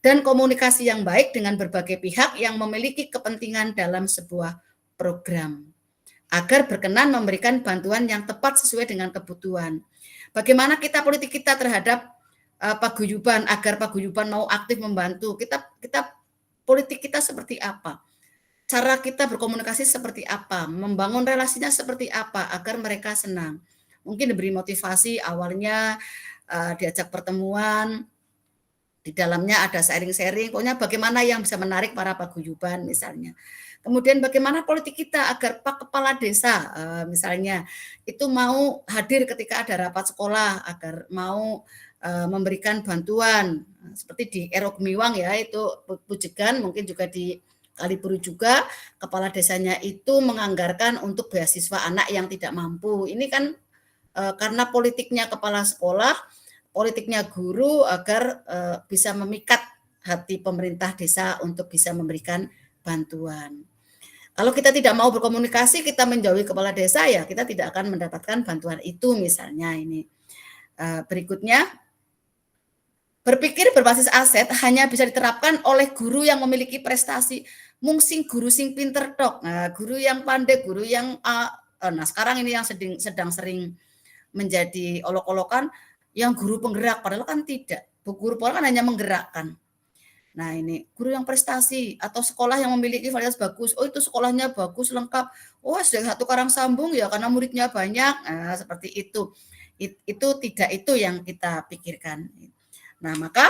Dan komunikasi yang baik dengan berbagai pihak yang memiliki kepentingan dalam sebuah program, agar berkenan memberikan bantuan yang tepat sesuai dengan kebutuhan. Bagaimana politik kita terhadap paguyuban, agar paguyuban mau aktif membantu. Kita politik kita seperti apa? Cara kita berkomunikasi seperti apa? Membangun relasinya seperti apa agar mereka senang? Mungkin diberi motivasi awalnya, diajak pertemuan, di dalamnya ada sharing-sharing, pokoknya bagaimana yang bisa menarik para paguyuban misalnya. Kemudian bagaimana politik kita agar Pak Kepala Desa misalnya itu mau hadir ketika ada rapat sekolah, agar mau memberikan bantuan seperti di Ero Gemiwang ya, itu Pujegan, mungkin juga di Kaliburu juga kepala desanya itu menganggarkan untuk beasiswa anak yang tidak mampu. Ini kan karena politiknya kepala sekolah, politiknya guru agar bisa memikat hati pemerintah desa untuk bisa memberikan bantuan. Kalau kita tidak mau berkomunikasi, kita menjauhi kepala desa, ya kita tidak akan mendapatkan bantuan itu misalnya ini. Berikutnya, berpikir berbasis aset hanya bisa diterapkan oleh guru yang memiliki prestasi. Mung sing guru sing pinter tok. Nah, guru yang pandai, guru yang nah sekarang ini yang sedang sering menjadi olok-olokan yang guru penggerak, padahal kan tidak. Guru penggerak kan hanya menggerakkan. Nah, ini guru yang prestasi atau sekolah yang memiliki fasilitas bagus. Oh, itu sekolahnya bagus, lengkap. Oh, sudah satu Karangsambung ya karena muridnya banyak. Nah, seperti itu. Itu tidak itu yang kita pikirkan. Nah, maka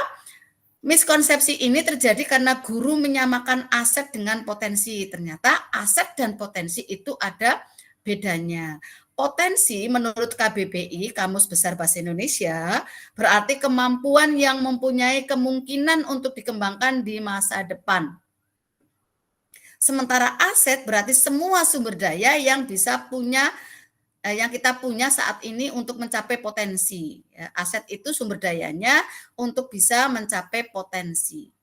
miskonsepsi ini terjadi karena guru menyamakan aset dengan potensi. Ternyata aset dan potensi itu ada bedanya. Potensi menurut KBBI, Kamus Besar Bahasa Indonesia, berarti kemampuan yang mempunyai kemungkinan untuk dikembangkan di masa depan. Sementara aset berarti semua sumber daya yang bisa yang kita punya saat ini untuk mencapai potensi. Aset itu sumber dayanya untuk bisa mencapai potensi.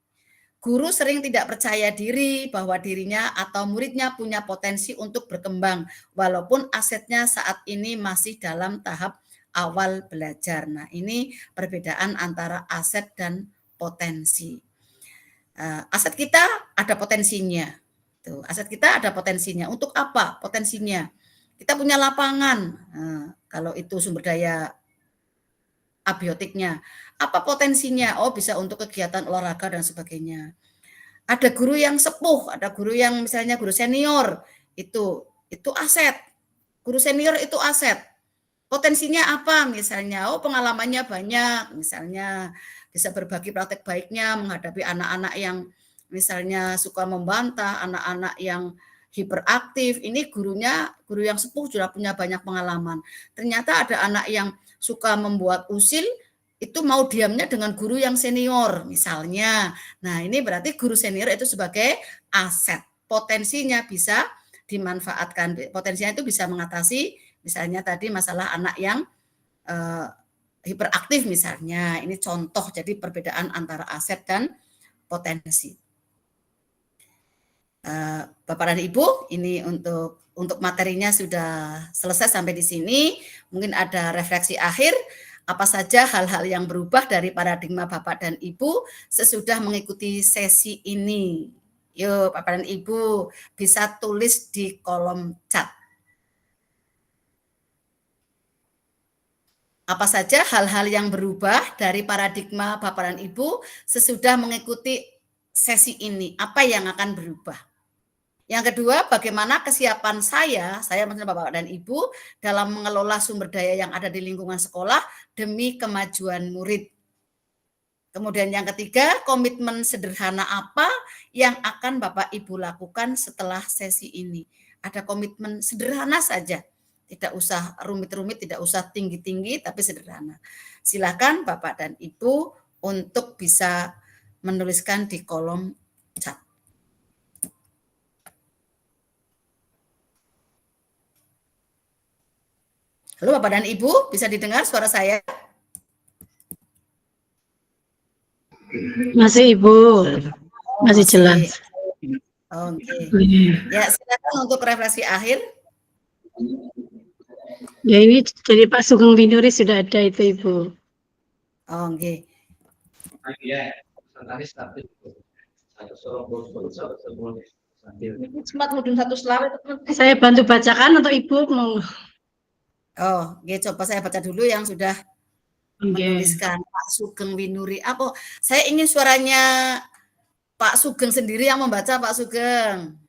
Guru sering tidak percaya diri bahwa dirinya atau muridnya punya potensi untuk berkembang, walaupun asetnya saat ini masih dalam tahap awal belajar. Nah, ini perbedaan antara aset dan potensi. Aset kita ada potensinya. Tuh, aset kita ada potensinya. Untuk apa potensinya? Kita punya lapangan. Kalau itu sumber daya abiotiknya. Apa potensinya? Oh, bisa untuk kegiatan olahraga dan sebagainya. Ada guru yang sepuh, ada guru yang misalnya guru senior, itu aset. Guru senior itu aset. Potensinya apa misalnya? Oh, pengalamannya banyak, misalnya bisa berbagi praktek baiknya menghadapi anak-anak yang misalnya suka membantah, anak-anak yang hiperaktif. Ini guru yang sepuh sudah punya banyak pengalaman. Ternyata ada anak yang suka membuat usil, itu mau diamnya dengan guru yang senior misalnya. Nah, ini berarti guru senior itu sebagai aset. Potensinya bisa dimanfaatkan. Potensinya itu bisa mengatasi misalnya tadi masalah anak yang hiperaktif misalnya. Ini contoh, jadi perbedaan antara aset dan potensi. Bapak dan Ibu, ini untuk materinya sudah selesai sampai di sini. Mungkin ada refleksi akhir. Apa saja hal-hal yang berubah dari paradigma Bapak dan Ibu sesudah mengikuti sesi ini? Yuk, Bapak dan Ibu bisa tulis di kolom chat. Apa saja hal-hal yang berubah dari paradigma Bapak dan Ibu sesudah mengikuti sesi ini? Apa yang akan berubah? Yang kedua, bagaimana kesiapan saya maksudnya Bapak dan Ibu, dalam mengelola sumber daya yang ada di lingkungan sekolah demi kemajuan murid. Kemudian yang ketiga, komitmen sederhana apa yang akan Bapak Ibu lakukan setelah sesi ini? Ada komitmen sederhana saja, tidak usah rumit-rumit, tidak usah tinggi-tinggi, tapi sederhana. Silakan Bapak dan Ibu untuk bisa menuliskan di kolom chat. Halo Bapak dan Ibu, bisa didengar suara saya? Masih Ibu, masih jelas. Oke. Ya, silakan untuk refleksi akhir. Ya ini jadi Pak Sugeng Winuri sudah ada itu Ibu. Oke. Saya bantu bacakan untuk Ibu. Oh, oke, coba saya baca dulu yang sudah menuliskan Pak Sugeng Winuri. Apa? Saya ingin suaranya Pak Sugeng sendiri yang membaca, Pak Sugeng.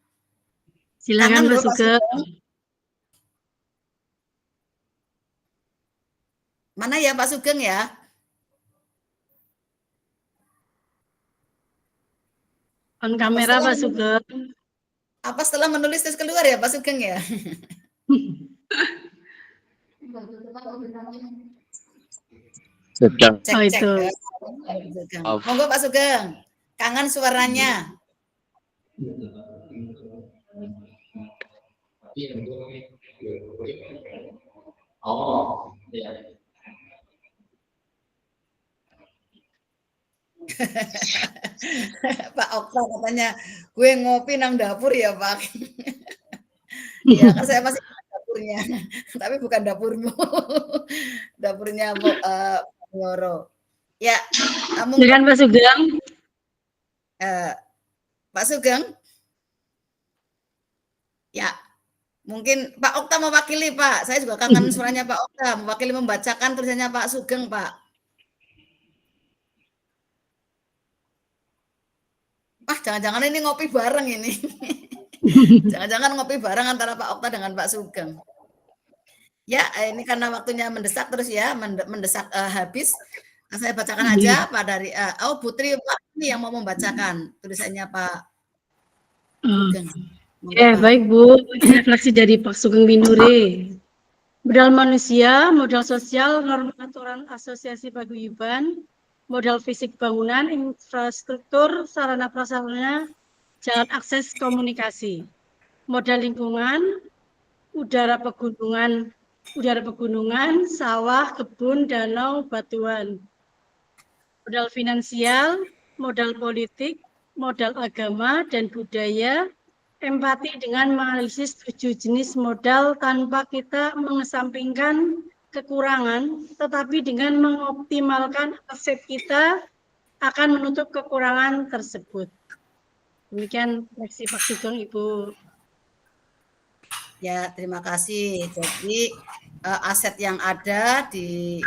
Silakan Pak Sugeng. Mana ya Pak Sugeng ya? On kamera Pak Sugeng. Apa setelah menulis terus keluar ya Pak Sugeng ya? Sugeng. Cek, itu. Monggo Pak Sugeng. Kangen suaranya. Oh, iya. Pak Okta katanya, gue ngopi nang dapur ya Pak. Iya kan saya masih dapurnya, tapi bukan dapurmu. Dapurnya Pak Yoro. Ya, dengan Pak Sugeng. Pak Sugeng. Ya, mungkin Pak Okta mewakili Pak. Saya juga kangen suaranya Pak Okta, mewakili membacakan tulisannya Pak Sugeng Pak. Jangan-jangan ini ngopi bareng ini. Jangan-jangan ngopi bareng antara Pak Okta dengan Pak Sugeng. Ya, ini karena waktunya mendesak terus ya, mendesak habis. Saya bacakan aja Pak dari Putri Pak ini yang mau membacakan tulisannya Pak Sugeng. Ya, baik Bu. Refleksi dari Pak Sugeng Winuri. Modal manusia, modal sosial, norma aturan asosiasi paguyuban, modal fisik bangunan, infrastruktur, sarana prasarana, jalan akses komunikasi, modal lingkungan, udara pegunungan, sawah, kebun, danau, batuan, modal finansial, modal politik, modal agama dan budaya, empati dengan menganalisis 7 jenis modal tanpa kita mengesampingkan kekurangan, tetapi dengan mengoptimalkan aset kita akan menutup kekurangan tersebut. Demikian refleksi Pak Sugeng, Ibu. Ya, terima kasih. Jadi aset yang ada di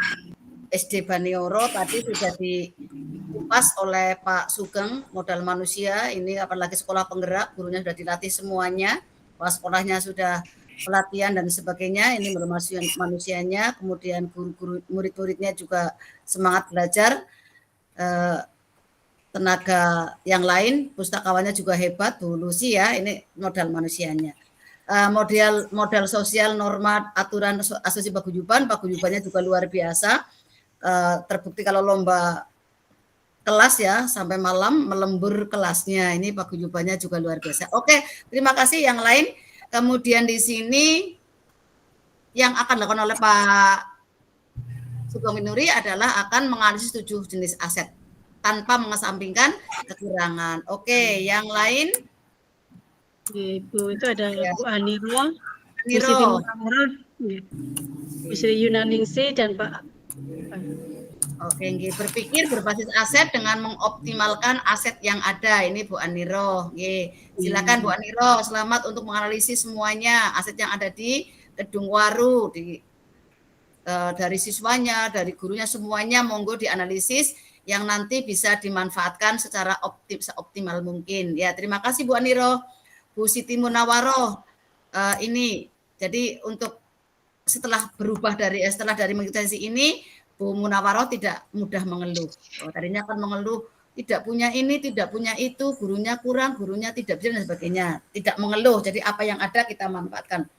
SD Banioro tadi sudah dikupas oleh Pak Sugeng, modal manusia, ini apalagi sekolah penggerak, gurunya sudah dilatih semuanya, sekolahnya sudah pelatihan dan sebagainya, ini manusianya, kemudian guru-guru murid-muridnya juga semangat belajar, tenaga yang lain, pustakawannya juga hebat, Bu Lucy ya, ini modal manusianya. Modal sosial, norma, aturan asosiasi paguyubannya juga luar biasa. terbukti kalau lomba kelas ya sampai malam melembur kelasnya. Ini paguyubannya juga luar biasa. Oke, terima kasih. Yang lain, kemudian di sini yang akan dilakukan oleh Pak Sugeng Nuri adalah akan menganalisis 7 jenis aset tanpa mengesampingkan kekurangan. Oke, yang lain, Ibu itu ada Ya. Bu Aniro, Bu Niro. Siti Munawarah, Bu Sri Yunaningsih dan Pak. Oke, nggih. Berpikir berbasis aset dengan mengoptimalkan aset yang ada. Ini Bu Aniro. Nggih. Silakan Bu Aniro, selamat untuk menganalisis semuanya aset yang ada di Gedung Waru, dari siswanya, dari gurunya, semuanya monggo dianalisis yang nanti bisa dimanfaatkan secara optimal mungkin. Ya, terima kasih Bu Aniro. Bu Siti Munawaroh, ini jadi untuk setelah mengikuti ini, Bu Munawaroh tidak mudah mengeluh. Tadinya akan mengeluh, tidak punya ini, tidak punya itu, gurunya kurang, gurunya tidak bisa dan sebagainya. Tidak mengeluh, jadi apa yang ada kita manfaatkan.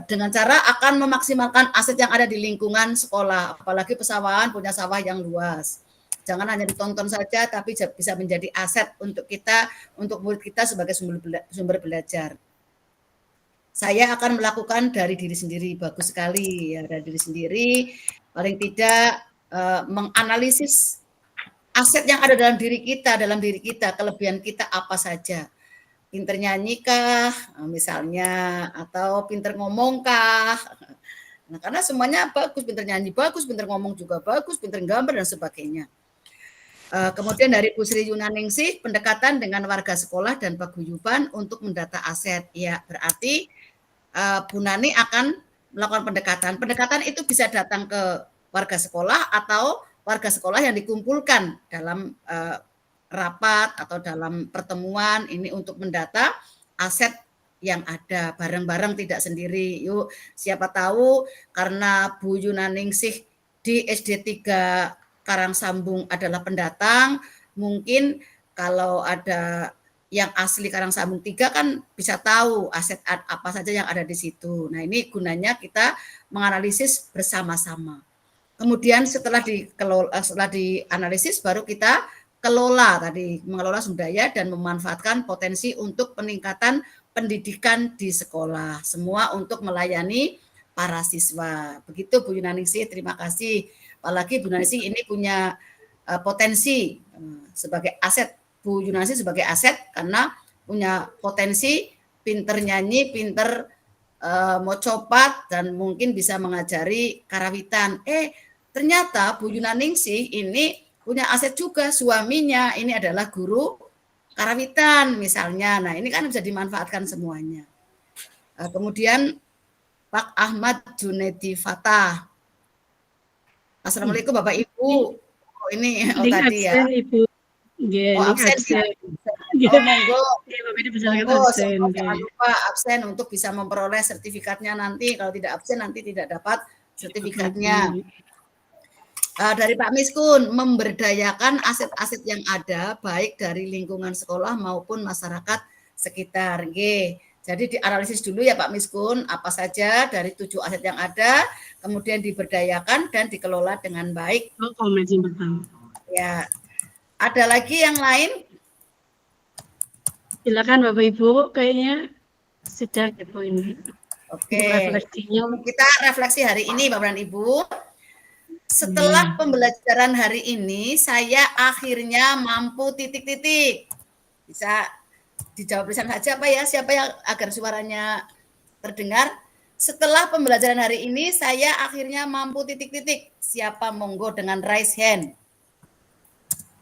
Dengan cara akan memaksimalkan aset yang ada di lingkungan sekolah, apalagi pesawahan punya sawah yang luas. Jangan hanya ditonton saja, tapi bisa menjadi aset untuk kita, untuk murid kita sebagai sumber belajar. Saya akan melakukan dari diri sendiri, bagus sekali ya, dari diri sendiri, paling tidak menganalisis aset yang ada dalam diri kita, kelebihan kita apa saja. Pinter nyanyi kah, misalnya, atau pinter ngomong kah. Nah, karena semuanya bagus, pinter nyanyi bagus, pinter ngomong juga bagus, pinter gambar dan sebagainya. Kemudian dari Bu Sri Yunaningsih, pendekatan dengan warga sekolah dan paguyuban untuk mendata aset. Ya, berarti Bu Nani akan melakukan pendekatan. Pendekatan itu bisa datang ke warga sekolah atau warga sekolah yang dikumpulkan dalam rapat atau dalam pertemuan ini untuk mendata aset yang ada bareng-bareng, tidak sendiri. Yuk, siapa tahu karena Bu Yunaningsih di SD 3 Karangsambung adalah pendatang, mungkin kalau ada yang asli Karangsambung 3 kan bisa tahu aset apa saja yang ada di situ. Nah, ini gunanya kita menganalisis bersama-sama. Kemudian setelah dianalisis baru kita kelola tadi, mengelola sumber daya dan memanfaatkan potensi untuk peningkatan pendidikan di sekolah. Semua untuk melayani para siswa. Begitu Bu Yunaningsih, terima kasih. Apalagi Bu Yunaningsih ini punya potensi sebagai aset. Bu Yunaningsih sebagai aset karena punya potensi pinter nyanyi, pinter mau copat dan mungkin bisa mengajari karawitan. Ternyata Bu Yunaningsih ini punya aset juga, suaminya ini adalah guru karawitan misalnya. Nah, ini kan bisa dimanfaatkan semuanya. Kemudian Pak Ahmad Junedi Fatah. Assalamualaikum Bapak Ibu. Oh, ini tadi ya. Ibu. Absen. Monggo. Jangan lupa absen untuk bisa memperoleh sertifikatnya nanti. Kalau tidak absen nanti tidak dapat sertifikatnya. Dari Pak Miskun, memberdayakan aset-aset yang ada baik dari lingkungan sekolah maupun masyarakat sekitar. Jadi dianalisis dulu ya Pak Miskun, apa saja dari 7 aset yang ada, kemudian diberdayakan dan dikelola dengan baik. Ya, ada lagi yang lain? Silakan Bapak Ibu, kayaknya sudah Ibu ini. Oke, kita refleksi hari ini Bapak dan Ibu. Setelah pembelajaran hari ini, saya akhirnya mampu titik-titik. Bisa dijawab tulisan saja Pak ya, siapa yang agar suaranya terdengar. Setelah pembelajaran hari ini, saya akhirnya mampu titik-titik. Siapa monggo dengan raise hand?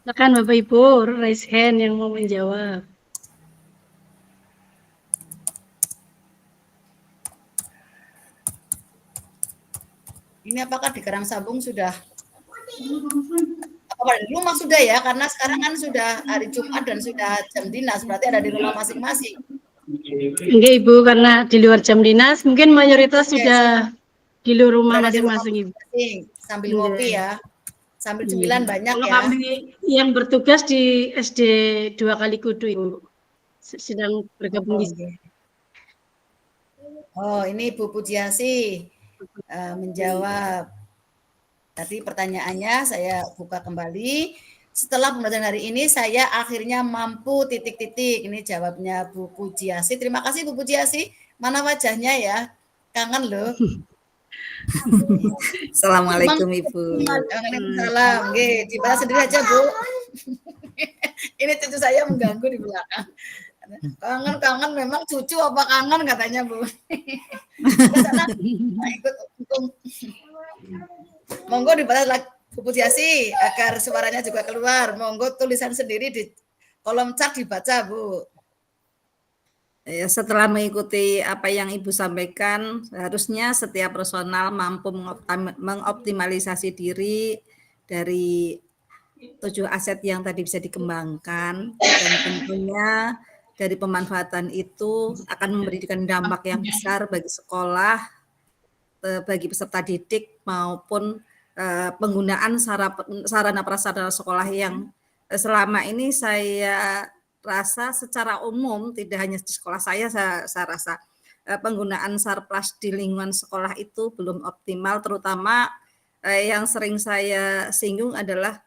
Silakan Bapak Ibu, raise hand yang mau menjawab. Ini apakah di Karangsambung sudah? Apa di rumah sudah ya? Karena sekarang kan sudah hari Jumat dan sudah jam dinas, berarti ada di rumah masing-masing. Enggak Ibu, karena di luar jam dinas, mungkin mayoritas sudah di luar rumah masing-masing Ibu. Sambil ngopi ya, sambil cemilan banyak kalau ya. Kami yang bertugas di SD 2 Kali Kudu Ibu, sedang bergabung di sini. Oh, ini Bu Pujiasi menjawab. Tadi pertanyaannya saya buka kembali. Setelah pembelajaran hari ini saya akhirnya mampu titik-titik. Ini jawabnya Bu Pujiasi. Terima kasih Bu Pujiasi. Mana wajahnya ya? Kangen loh. Assalamualaikum Ibu. Waalaikumsalam. Oke, dibalas sendiri aja Bu. Ini cucu saya mengganggu di belakang. Kangen memang cucu apa kangen katanya Bu. Sana ikut untung. Monggo dibalas lagi Bu Pujiasi agar suaranya juga keluar. Monggo tulisan sendiri di kolom chat dibaca Bu. Ya, setelah mengikuti apa yang Ibu sampaikan, seharusnya setiap personal mampu mengoptimalisasi diri dari 7 aset yang tadi bisa dikembangkan, dan tentunya dari pemanfaatan itu akan memberikan dampak yang besar bagi sekolah, bagi peserta didik maupun penggunaan sarana prasarana sekolah yang selama ini saya rasa secara umum, tidak hanya di sekolah saya rasa penggunaan sarpras di lingkungan sekolah itu belum optimal, terutama yang sering saya singgung adalah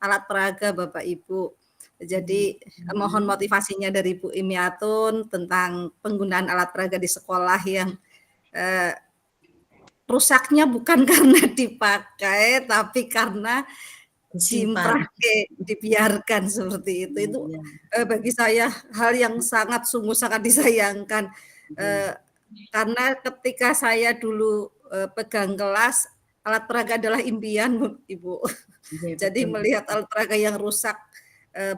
alat peraga Bapak Ibu. Jadi mohon motivasinya dari Bu Imiatun tentang penggunaan alat peraga di sekolah yang rusaknya bukan karena dipakai, tapi karena dibiarkan seperti itu. Itu bagi saya hal yang sungguh sangat disayangkan, karena ketika saya dulu pegang kelas, alat peraga adalah impian Ibu. Jadi melihat alat peraga yang rusak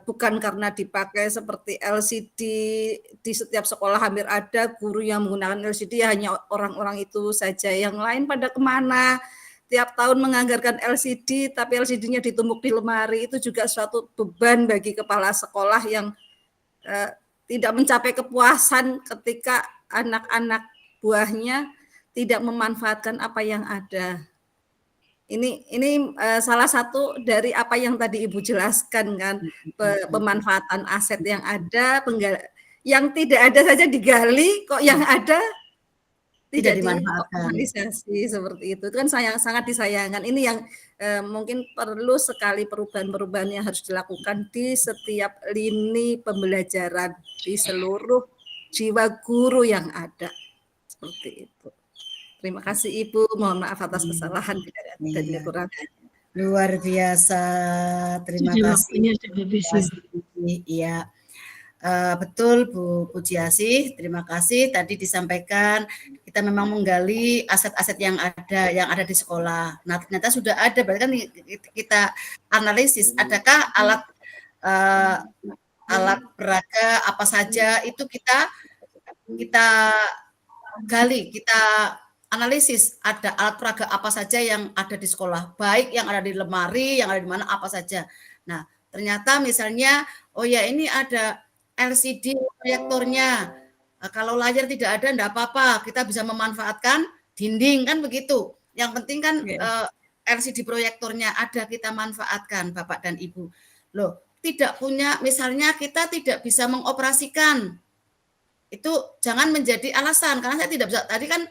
bukan karena dipakai seperti LCD di setiap sekolah hampir ada guru yang menggunakan LCD, hanya orang-orang itu saja, yang lain pada kemana? Tiap tahun menganggarkan LCD, tapi LCD-nya ditumpuk di lemari, itu juga suatu beban bagi kepala sekolah yang tidak mencapai kepuasan ketika anak-anak buahnya tidak memanfaatkan apa yang ada. Ini salah satu dari apa yang tadi Ibu jelaskan kan, pemanfaatan aset yang ada, yang tidak ada saja digali, kok yang ada tidak dimanfaatkan. Seperti itu kan sangat disayangkan. Ini yang mungkin perlu sekali perubahan-perubahan yang harus dilakukan di setiap lini pembelajaran, di seluruh jiwa guru yang ada. Seperti itu. Terima kasih Ibu, mohon maaf atas kesalahan dan kekurangan. Luar biasa, terima kasih. Iya. Betul Bu Pujiasi, terima kasih. Tadi disampaikan kita memang menggali aset-aset yang ada di sekolah. Nah ternyata sudah ada, berarti kan kita analisis adakah alat peraga apa saja, itu kita gali, kita analisis ada alat peraga apa saja yang ada di sekolah, baik yang ada di lemari, yang ada di mana, apa saja. Nah ternyata misalnya, oh ya ini ada LCD proyektornya. Kalau layar tidak ada, enggak apa-apa. Kita bisa memanfaatkan dinding, kan begitu. Yang penting kan LCD proyektornya ada, kita manfaatkan, Bapak dan Ibu. Loh, tidak punya, misalnya kita tidak bisa mengoperasikan. Itu jangan menjadi alasan, karena saya tidak bisa. Tadi kan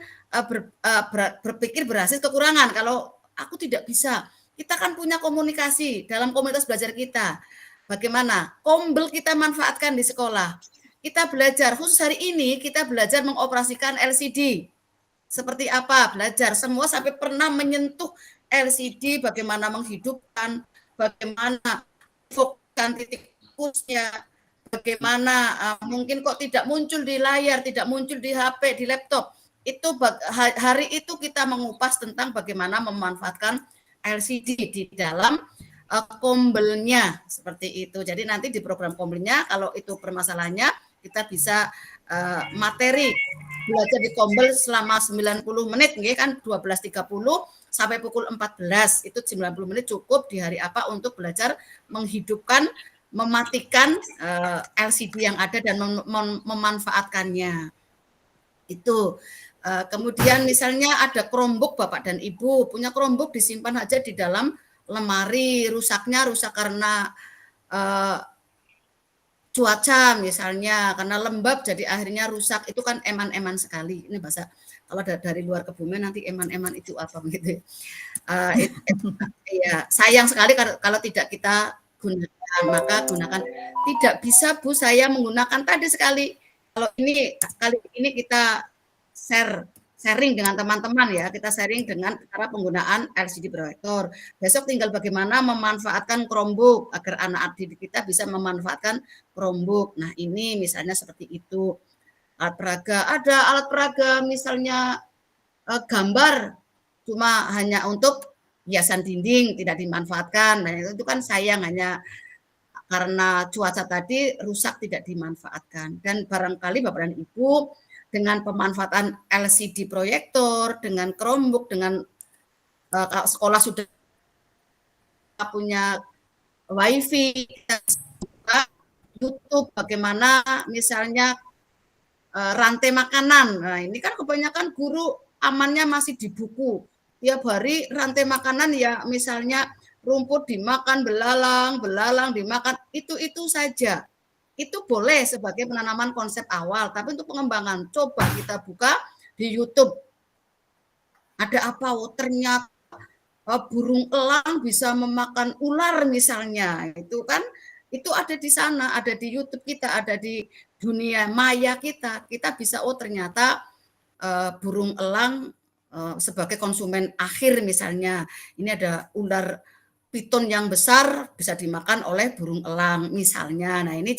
berpikir berhasil kekurangan. Kalau aku tidak bisa, kita kan punya komunikasi dalam komunitas belajar kita. Bagaimana Kombel kita manfaatkan di sekolah. Kita belajar, khusus hari ini kita belajar mengoperasikan LCD. Seperti apa? Belajar semua sampai pernah menyentuh LCD, bagaimana menghidupkan, bagaimana fokuskan titik fokusnya, bagaimana mungkin kok tidak muncul di layar, tidak muncul di HP, di laptop. Itu hari itu kita mengupas tentang bagaimana memanfaatkan LCD di dalam kombelnya, seperti itu. Jadi nanti di program kombelnya, kalau itu permasalahannya, kita bisa materi belajar di kombel selama 90 menit, kan 12.30 sampai pukul 14, itu 90 menit cukup di hari apa untuk belajar menghidupkan, mematikan LCD yang ada dan memanfaatkannya. Itu. Kemudian misalnya ada Chromebook, Bapak dan Ibu, punya Chromebook disimpan aja di dalam lemari, rusak karena cuaca misalnya karena lembab jadi akhirnya rusak, itu kan eman-eman sekali. Ini bahasa kalau dari luar Kebumen nanti eman-eman itu apa gitu. Ya, sayang sekali kalau tidak kita gunakan, maka gunakan. Tidak bisa Bu saya menggunakan tadi sekali. Kalau ini kali ini kita sharing dengan teman-teman ya, kita sharing dengan cara penggunaan LCD proyektor. Besok tinggal bagaimana memanfaatkan Chromebook agar anak didik kita bisa memanfaatkan Chromebook. Nah, ini misalnya seperti itu. Alat peraga, ada alat peraga misalnya gambar cuma hanya untuk hiasan dinding tidak dimanfaatkan. Nah, itu kan sayang hanya karena cuaca tadi rusak tidak dimanfaatkan. Dan barangkali Bapak dan Ibu dengan pemanfaatan LCD proyektor, dengan Chromebook, dengan sekolah sudah punya WiFi, YouTube, bagaimana misalnya rantai makanan. Nah, ini kan kebanyakan guru amannya masih di buku. Tiap hari rantai makanan ya misalnya rumput dimakan, belalang dimakan, itu saja. Itu boleh sebagai penanaman konsep awal, tapi untuk pengembangan coba kita buka di YouTube. Ada apa? Oh, ternyata burung elang bisa memakan ular misalnya. Itu kan itu ada di sana, ada di YouTube kita, ada di dunia maya kita. Kita bisa ternyata burung elang sebagai konsumen akhir misalnya. Ini ada ular piton yang besar bisa dimakan oleh burung elang misalnya. Nah, ini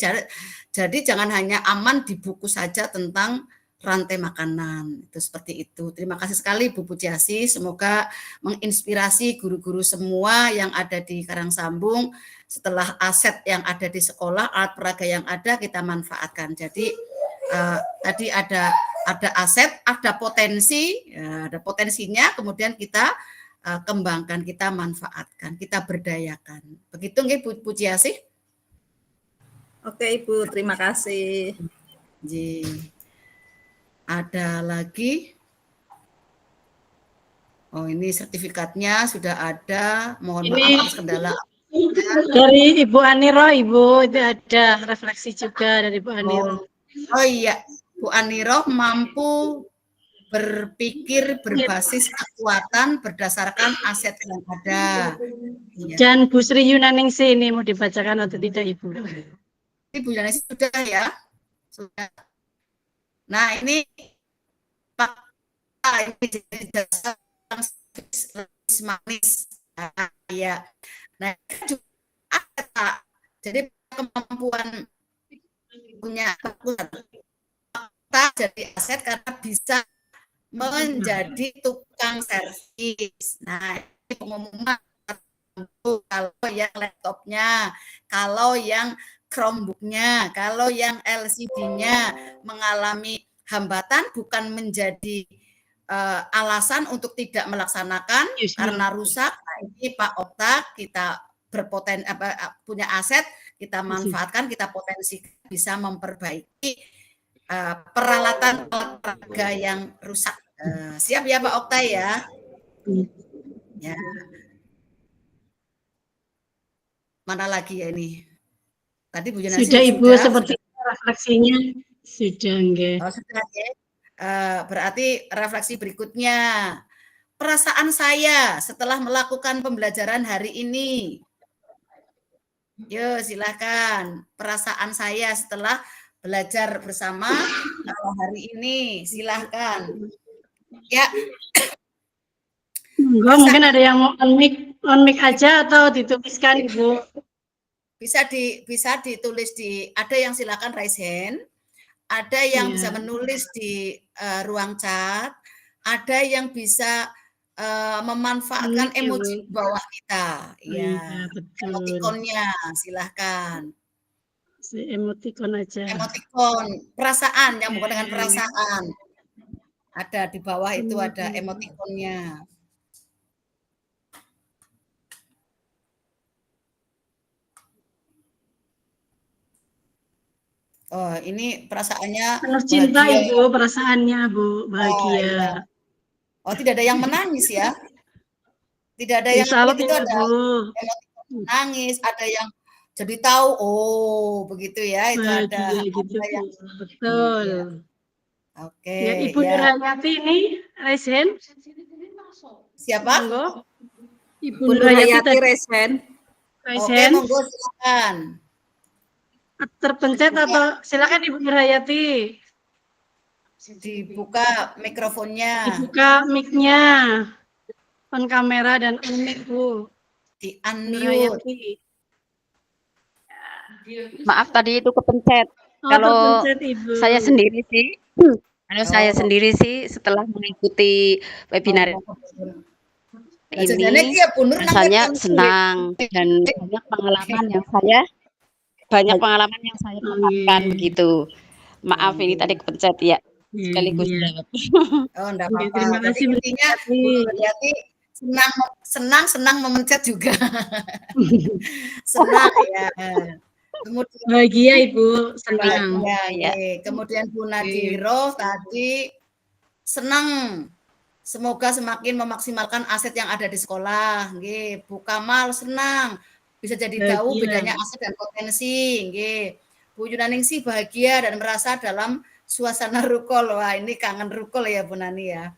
jadi jangan hanya aman di buku saja tentang rantai makanan. Itu seperti itu. Terima kasih sekali Bu Pujiasi. Semoga menginspirasi guru-guru semua yang ada di Karangsambung. Setelah aset yang ada di sekolah, alat peraga yang ada kita manfaatkan. Jadi tadi ada aset, ada potensi, ada potensinya, kemudian kita kembangkan, kita manfaatkan, kita berdayakan. Begitu nggih Bu Pujiasi? Oke Ibu, terima kasih. Ada lagi? Oh, ini sertifikatnya sudah ada. Mohon maaf atas kendala. Dari Ibu Aniro, Ibu itu ada refleksi juga dari Ibu Aniro. Oh iya, Bu Aniro mampu berpikir berbasis kekuatan berdasarkan aset yang ada. Ya. Dan Bu Sri Yunaningsi ini mau dibacakan atau tidak Ibu? Ibu Yunaningsi sudah ya, sudah. Nah ini fakta ini jadi dasar manis. Nah, ya. Nah juga ada, jadi kemampuan punya fakta jadi aset karena bisa menjadi tukang servis. Nah, ini pengumuman kalau yang laptopnya, kalau yang Chromebook-nya, kalau yang LCD-nya mengalami hambatan bukan menjadi alasan untuk tidak melaksanakan karena rusak. Nah, ini Pak Okta kita punya aset, kita manfaatkan, kita potensi bisa memperbaiki peralatan olahraga yang rusak. Siap ya Pak Okta ya? Ya. Mana lagi ya ini? Tadi Bu Yunasi sudah Ibu seperti refleksinya sudah enggak? Oh, sudah ya. Berarti refleksi berikutnya. Perasaan saya setelah melakukan pembelajaran hari ini. Yo, silakan. Perasaan saya setelah belajar bersama hari ini, silahkan. Ya. Enggak, mungkin ada yang mau on mic aja atau dituliskan Ibu. Bisa ditulis ada yang silakan raise hand, ada yang bisa menulis di ruang chat, ada yang bisa memanfaatkan emoji bawah kita. Ya, emotikonnya silahkan. Emotikon aja. Emotikon, perasaan yang bukan dengan perasaan. Ada di bawah itu ada emotikonnya. Oh, ini perasaannya penuh cinta bahagia. Ibu, perasaannya Bu, bahagia. Oh, tidak ada yang menangis ya? Tidak ada yang itu ada emotikon menangis, ada yang jadi tahu, oh begitu ya, itu ada Bahagia gitu, ada yang Bu. Betul. oke Ya, Ibu ya. Nurhayati ini raise hand. Siapa? Monggo. Ibu Bu Nurhayati Nurhayati tadi raise hand. raise Oke, hand. monggo silakan. Terpencet atau silakan Ibu Nurhayati. Dibuka mikrofonnya, Dibuka mic-nya. On kamera dan on mic, Bu. di unmute. Nurhayati. Maaf tadi itu kepencet. Oh, Kalau terpencet Ibu. saya sendiri sih, saya sendiri sih setelah mengikuti webinar Jadi ini ya Bu Nur rasanya nangkep senang dan banyak pengalaman yang saya dapatkan begitu. Maaf ini tadi kepencet ya. Sekaligus Iya. jawab. Oh, enggak Oke, apa-apa. terima Jadi kasih, Bu intinya Bu Nurhayati. Nurhayati senang memencet juga. Senang ya. Kemudian Bahagia Ibu, senang. bahagia, Ya. ye. Kemudian Bu Nadiro tadi senang. Semoga semakin memaksimalkan aset yang ada di sekolah. Nggih. Bu Kamal senang bisa jadi tahu Bahagia. bedanya aset dan potensi. Nggih. Bu Yunaningsih bahagia dan merasa dalam suasana rukol. Wah, ini kangen rukol ya Bu Nani ya.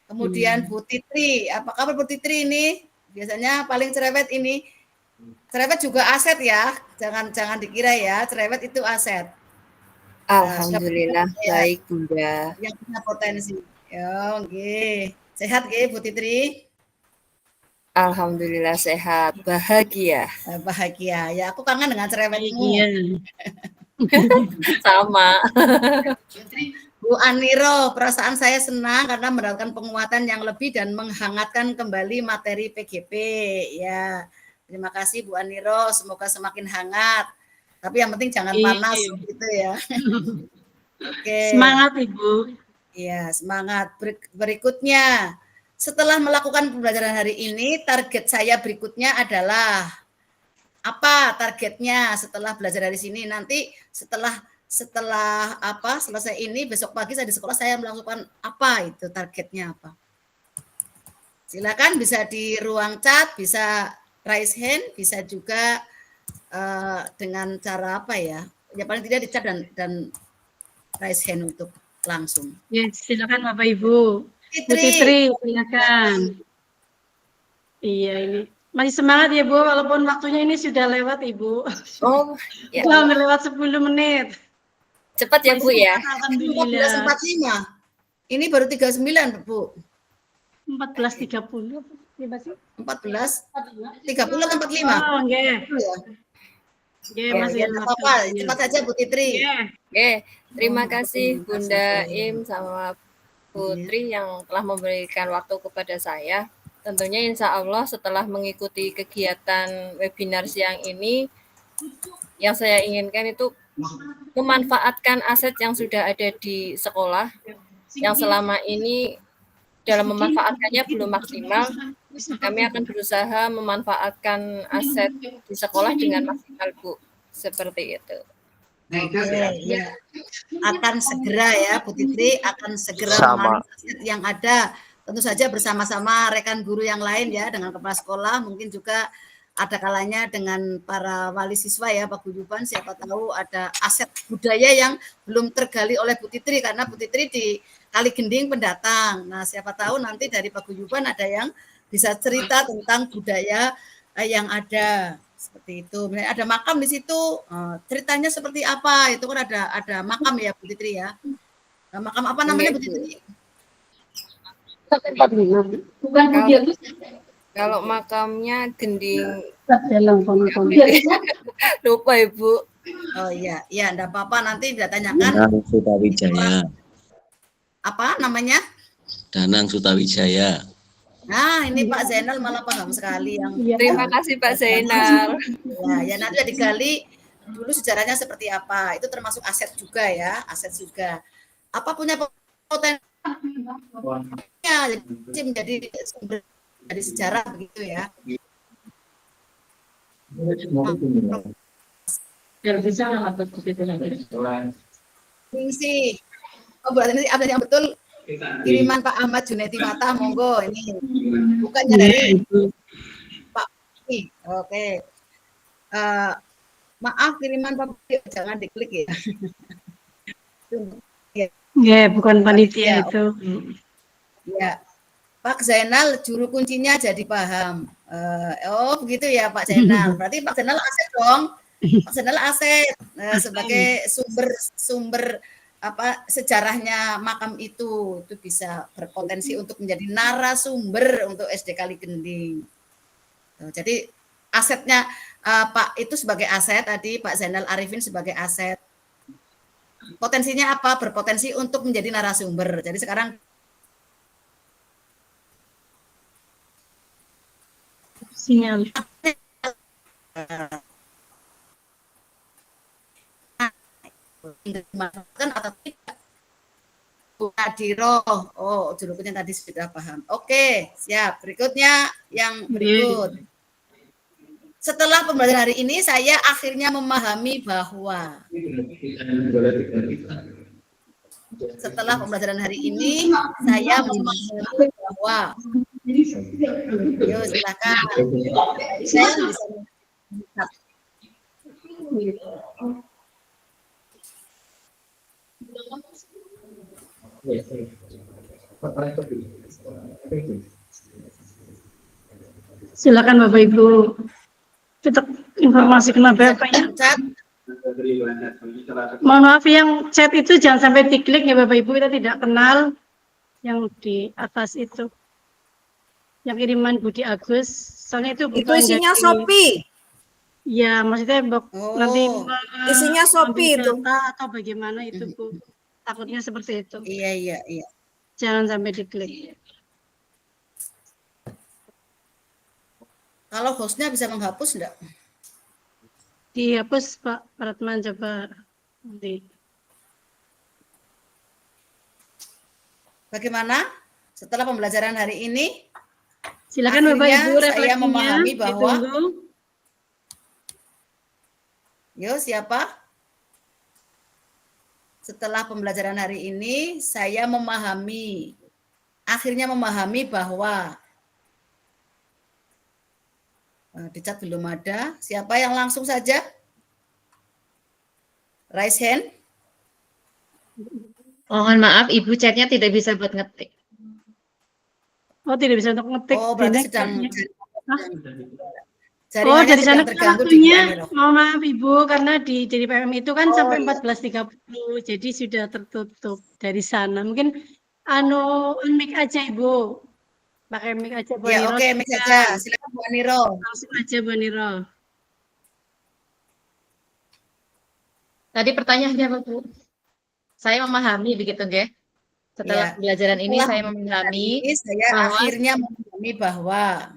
Kemudian Bu Titri, apa kabar Bu Titri ini? Biasanya paling cerewet ini. Cerewet juga aset ya. Jangan dikira ya, cerewet itu aset. Alhamdulillah Ya, baik Bunda. yang punya potensi. Ya, nggih. Sehat nggih Bu Titri? Alhamdulillah sehat, bahagia. Bahagia. Ya, aku kangen dengan cerewetmu. Bahagia. Sama. Bu Aniro, perasaan saya senang karena mendapatkan penguatan yang lebih dan menghangatkan kembali materi PGP. Ya, terima kasih Bu Aniro. Semoga semakin hangat. Tapi yang penting jangan panas gitu ya. Oke. Semangat Ibu. Iya, semangat. Berikutnya, setelah melakukan pembelajaran hari ini, target saya berikutnya adalah apa targetnya setelah belajar dari sini? Nanti setelah selesai ini, besok pagi saya di sekolah saya melakukan apa itu targetnya apa? Silakan bisa di ruang chat, bisa raise hand, bisa juga dengan cara apa ya? Ya paling tidak di chat dan raise hand untuk langsung. Ya, silakan Bapak Ibu. Bu Titri, silakan. Iya ini. Masih semangat ya Bu, walaupun waktunya ini sudah lewat Ibu. Oh, ya. Sudah lewat 10 menit. Cepat ya Bu ya. Alhamdulillah. 14.45. Ini baru 39 Bu. 14.30. Ya, Mbak sih? 14, 30 atau 45? Oh, nggih. Ya. Nggih, Ya, masih ya, apa-apa. Cepat saja Bu Titri. Oke, terima kasih Bunda Im sama Putri yang telah memberikan waktu kepada saya. Tentunya insya Allah setelah mengikuti kegiatan webinar siang ini, yang saya inginkan itu memanfaatkan aset yang sudah ada di sekolah, yang selama ini dalam memanfaatkannya belum maksimal. Kami akan berusaha memanfaatkan aset di sekolah dengan maksimal, Bu. Seperti itu. Ya. Akan segera ya Bu Titri, akan segera memanfaatkan aset yang ada. Tentu saja bersama-sama rekan guru yang lain ya, dengan kepala sekolah, mungkin juga ada kalanya dengan para wali siswa ya, Pak Guyuban, siapa tahu ada aset budaya yang belum tergali oleh Bu Titri, karena Bu Titri di Kali Gending pendatang. Nah, siapa tahu nanti dari Pak Guyuban ada yang bisa cerita tentang budaya yang ada seperti itu. Ada makam di situ, ceritanya seperti apa? Itu kan ada makam ya Bu Titri ya. Nah, makam apa namanya Bu Titri? Kalau makamnya Gending, Lupa Ibu. Oh iya, ya enggak apa-apa, nanti ditanyakan. Danang Sutawijaya. Apa namanya? Danang Sutawijaya. Nah, ini Pak Zainal malah paham sekali yang. terima kasih Pak Zainal. Ya nanti digali dulu sejarahnya seperti apa. Itu termasuk aset juga ya, aset juga. Apa punya potensi? Ya, jadi menjadi sumber dari sejarah begitu ya. Fungsi. Oh, berarti ini update yang betul. Kiriman Pak Ahmad Junaidi Mata, monggo ini. Bukannya dari Pak. Oke. Maaf, kiriman Bapak jangan diklik ya. Ya, bukan panitia Ya, itu. ya. Pak Zainal, juru kuncinya jadi paham. Oh, begitu ya Pak Zainal. Berarti Pak Zainal aset dong. Pak Zainal aset sebagai sumber apa sejarahnya makam itu bisa berpotensi untuk menjadi narasumber untuk SD Kali Gending. Jadi asetnya Pak itu sebagai aset tadi, Pak Zainal Arifin sebagai aset. Potensinya apa? Berpotensi untuk menjadi narasumber. Jadi sekarang Sinyal. Dimanfaatkan atau tidak? Bu Adiro, oh julukannya tadi sudah paham. Oke, siap. Berikutnya yang berikut. Setelah pembelajaran hari ini, saya akhirnya memahami bahwa setelah pembelajaran hari ini, saya memahami bahwa yuk silakan. Saya bisa melihat. Silakan Bapak Ibu. Kita informasi kenapa Pak ya? Mohon maaf yang chat itu jangan sampai diklik ya Bapak Ibu, kita tidak kenal yang di atas itu. Yang kiriman Budi Agus, soalnya itu Itu isinya Shopee. Ya, maksudnya nanti isinya Shopee itu atau bagaimana itu Bu? Takutnya seperti itu. Iya. Jangan sampai diklik. Kalau hostnya bisa menghapus enggak? Dihapus Pak Pratman, coba nanti. Bagaimana? Setelah pembelajaran hari ini, silakan Bapak Ibu refleksinya. Saya memahami bahwa ditunggu. Yo, siapa? Setelah pembelajaran hari ini, saya akhirnya memahami bahwa di chat belum ada. Siapa yang langsung saja? Raise hand. Mohon maaf, Ibu chatnya tidak bisa buat ngetik. Oh, tidak bisa untuk ngetik. Oh, berarti sedang dari sana waktunya, mohon maaf Ibu, karena di PMM itu kan sampai 14.30, jadi sudah tertutup dari sana. Mungkin mic aja Ibu, pakai mic aja Bu Aniro. Oke, mic aja. Silakan Bu Aniro. Langsung aja Bu Aniro. Tadi pertanyaannya apa Bu? Saya memahami begitu nggih. Setelah pembelajaran ini saya memahami akhirnya memahami bahwa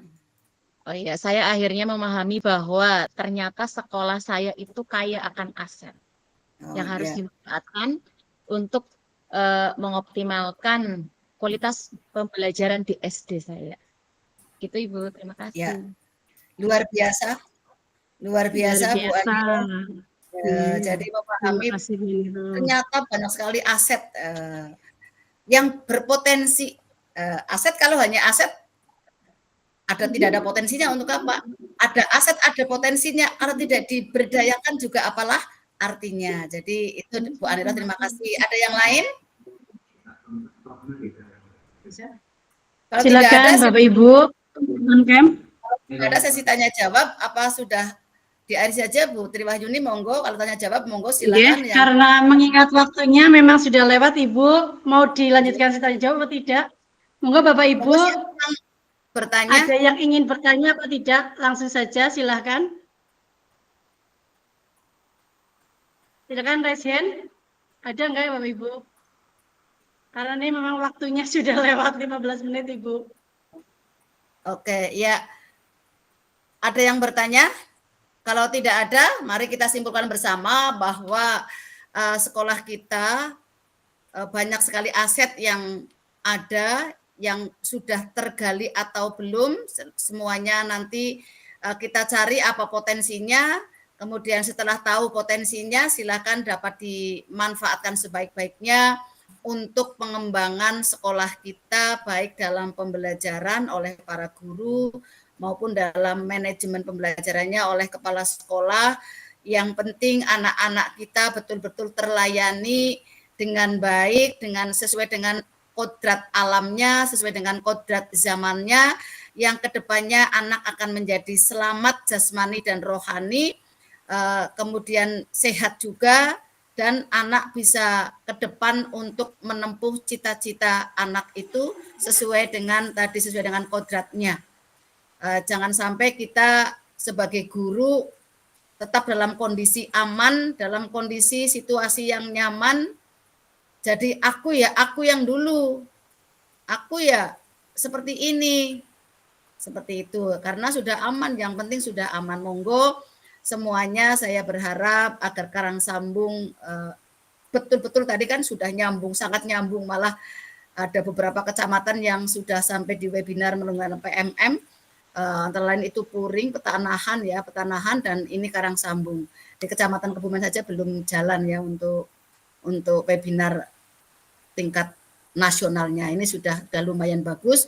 saya akhirnya memahami bahwa ternyata sekolah saya itu kaya akan aset yang harus dimanfaatkan untuk mengoptimalkan kualitas pembelajaran di SD saya. Gitu Ibu, terima kasih. Ya. Luar biasa Bu Aniro. Jadi memahami ternyata banyak sekali aset yang berpotensi. Aset kalau hanya aset tidak ada potensinya untuk apa? Ada aset, ada potensinya. Kalau tidak diberdayakan juga apalah artinya. Jadi itu Bu Anira, terima kasih. Ada yang lain? Kalau silakan tidak ada, Bapak Ibu. Tidak ada sesi tanya jawab. Apa sudah diakhiri saja Bu Triwahyuni? Monggo. Kalau tanya jawab, monggo silakan. Karena mengingat waktunya memang sudah lewat Ibu. Mau dilanjutkan sesi tanya jawab atau tidak? Monggo Bapak Ibu. Bertanya. Ada yang ingin bertanya atau tidak? Langsung saja, silahkan. Silakan raise hand. Ada enggak ya Bapak Ibu? Karena ini memang waktunya sudah lewat 15 menit Ibu. Oke, ya. Ada yang bertanya? Kalau tidak ada, mari kita simpulkan bersama bahwa sekolah kita banyak sekali aset yang ada, yang sudah tergali atau belum, semuanya nanti kita cari apa potensinya, kemudian setelah tahu potensinya silakan dapat dimanfaatkan sebaik-baiknya untuk pengembangan sekolah kita, baik dalam pembelajaran oleh para guru maupun dalam manajemen pembelajarannya oleh kepala sekolah Yang penting anak-anak kita betul-betul terlayani dengan baik, dengan sesuai dengan kodrat alamnya, sesuai dengan kodrat zamannya, yang kedepannya anak akan menjadi selamat jasmani dan rohani, kemudian sehat juga, dan anak bisa ke depan untuk menempuh cita-cita anak itu sesuai dengan kodratnya. Jangan sampai kita sebagai guru tetap dalam kondisi aman, dalam kondisi situasi yang nyaman. Jadi aku yang dulu, aku ya seperti ini, seperti itu. Karena sudah aman, yang penting sudah aman. Monggo semuanya saya berharap agar Karang Sambung betul-betul tadi kan sudah nyambung, sangat nyambung, malah ada beberapa kecamatan yang sudah sampai di webinar menggunakan PMM, antara lain itu Puring, Petanahan ya, Petanahan, dan ini Karang Sambung. Di Kecamatan Kebumen saja belum jalan ya untuk webinar tingkat nasionalnya. Ini sudah lumayan bagus.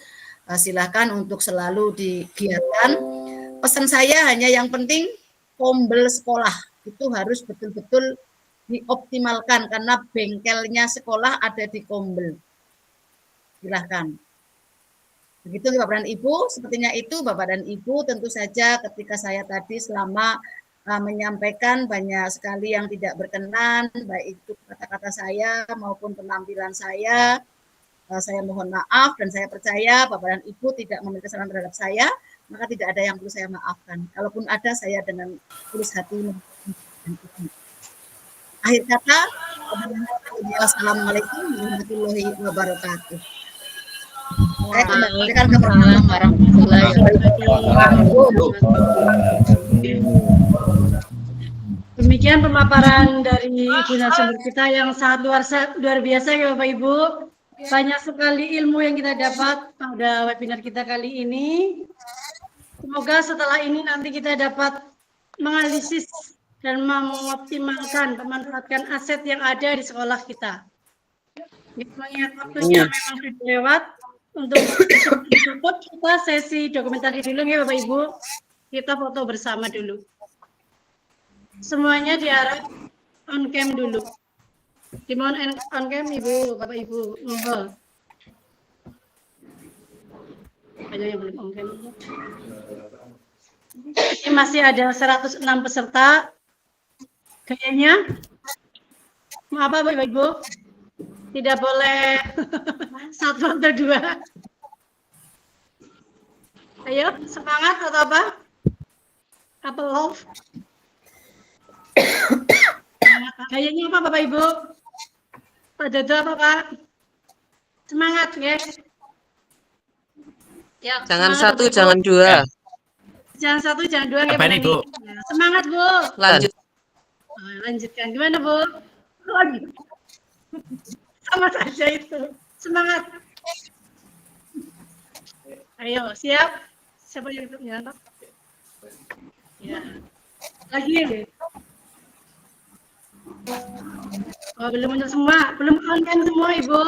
Silakan untuk selalu digiatkan. Pesan saya hanya yang penting kombel sekolah itu harus betul-betul dioptimalkan karena bengkelnya sekolah ada di kombel. Silahkan. Begitu Bapak dan Ibu, sepertinya itu Bapak dan Ibu, tentu saja ketika saya tadi selama menyampaikan banyak sekali yang tidak berkenan, baik itu kata-kata saya maupun penampilan saya mohon maaf, dan saya percaya Bapak dan Ibu tidak memiliki kesalahan terhadap saya, maka tidak ada yang perlu saya maafkan. Kalaupun ada, saya dengan tulus hati. Akhir kata, wassalamualaikum warahmatullahi wabarakatuh. Saya kembalikan ke warahmatullahi wabarakatuh. Demikian pemaparan dari Ibu narasumber kita yang sangat luar biasa ya Bapak Ibu. Banyak sekali ilmu yang kita dapat pada webinar kita kali ini. Semoga setelah ini nanti kita dapat menganalisis dan mengoptimalkan, memanfaatkan aset yang ada di sekolah kita. Mengingat waktunya memang sudah lewat, untuk cukup kita sesi dokumentasi dulu ya Bapak Ibu. Kita foto bersama dulu. Semuanya diharap on cam dulu. Dimohon on cam Ibu, Bapak Ibu. Banyak yang belum on cam. Ini masih ada 106 peserta. Kayaknya, maaf Bapak Ibu, tidak boleh satu atau dua. Ayo, semangat atau apa? Apa love? Kayaknya apa Bapak Ibu? Pada doa apa Pak? Semangat ya. Ya, jangan satu, jangan dua. Jangan satu, jangan dua. Apa nih Bu? Ya, semangat Bu. Lanjut. Lanjutkan. Gimana Bu? Sama saja itu. Semangat. Ayo, siap. Siapa yang nyantap? Ya. Lagi. Oh, belum muncul semua. Belum on cam semua Ibu.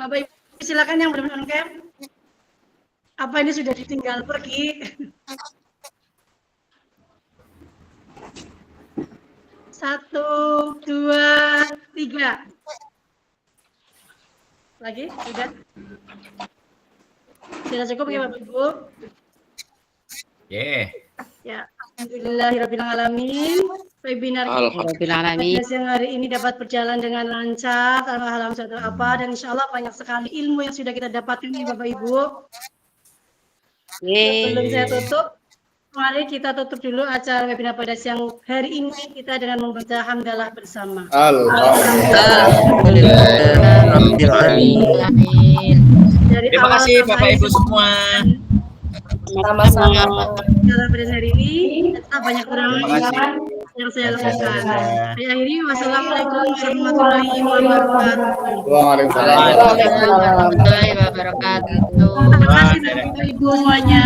Bapak Ibu, silakan yang belum on cam. Apa ini sudah ditinggal pergi? 1, 2, 3. Lagi? Sudah? Sudah cukup ya Bapak Ibu? Ya, alhamdulillahirrahmanirrahim. Webinar yang hari ini dapat berjalan dengan lancar tanpa halang suatu apa, dan insya Allah banyak sekali ilmu yang sudah kita dapatkan nih Bapak Ibu. Sebelum saya tutup, mari kita tutup dulu acara webinar pada siang hari ini kita dengan membaca hamdalah bersama. Terima kasih Bapak Ibu semua. Sama-sama. Dalam pada hari ini tetap banyak kekurangan yang saya lakukan. Saya akhiri, wassalamualaikum warahmatullahi wabarakatuh. Waalaikumsalam warahmatullahi wabarakatuh. Terima kasih Bapak Ibu semuanya.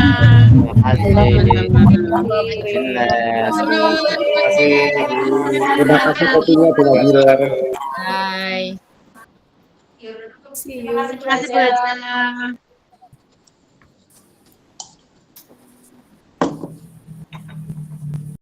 Terima kasih kopinya Bu Nazira. Bye. Terima kasih belajar.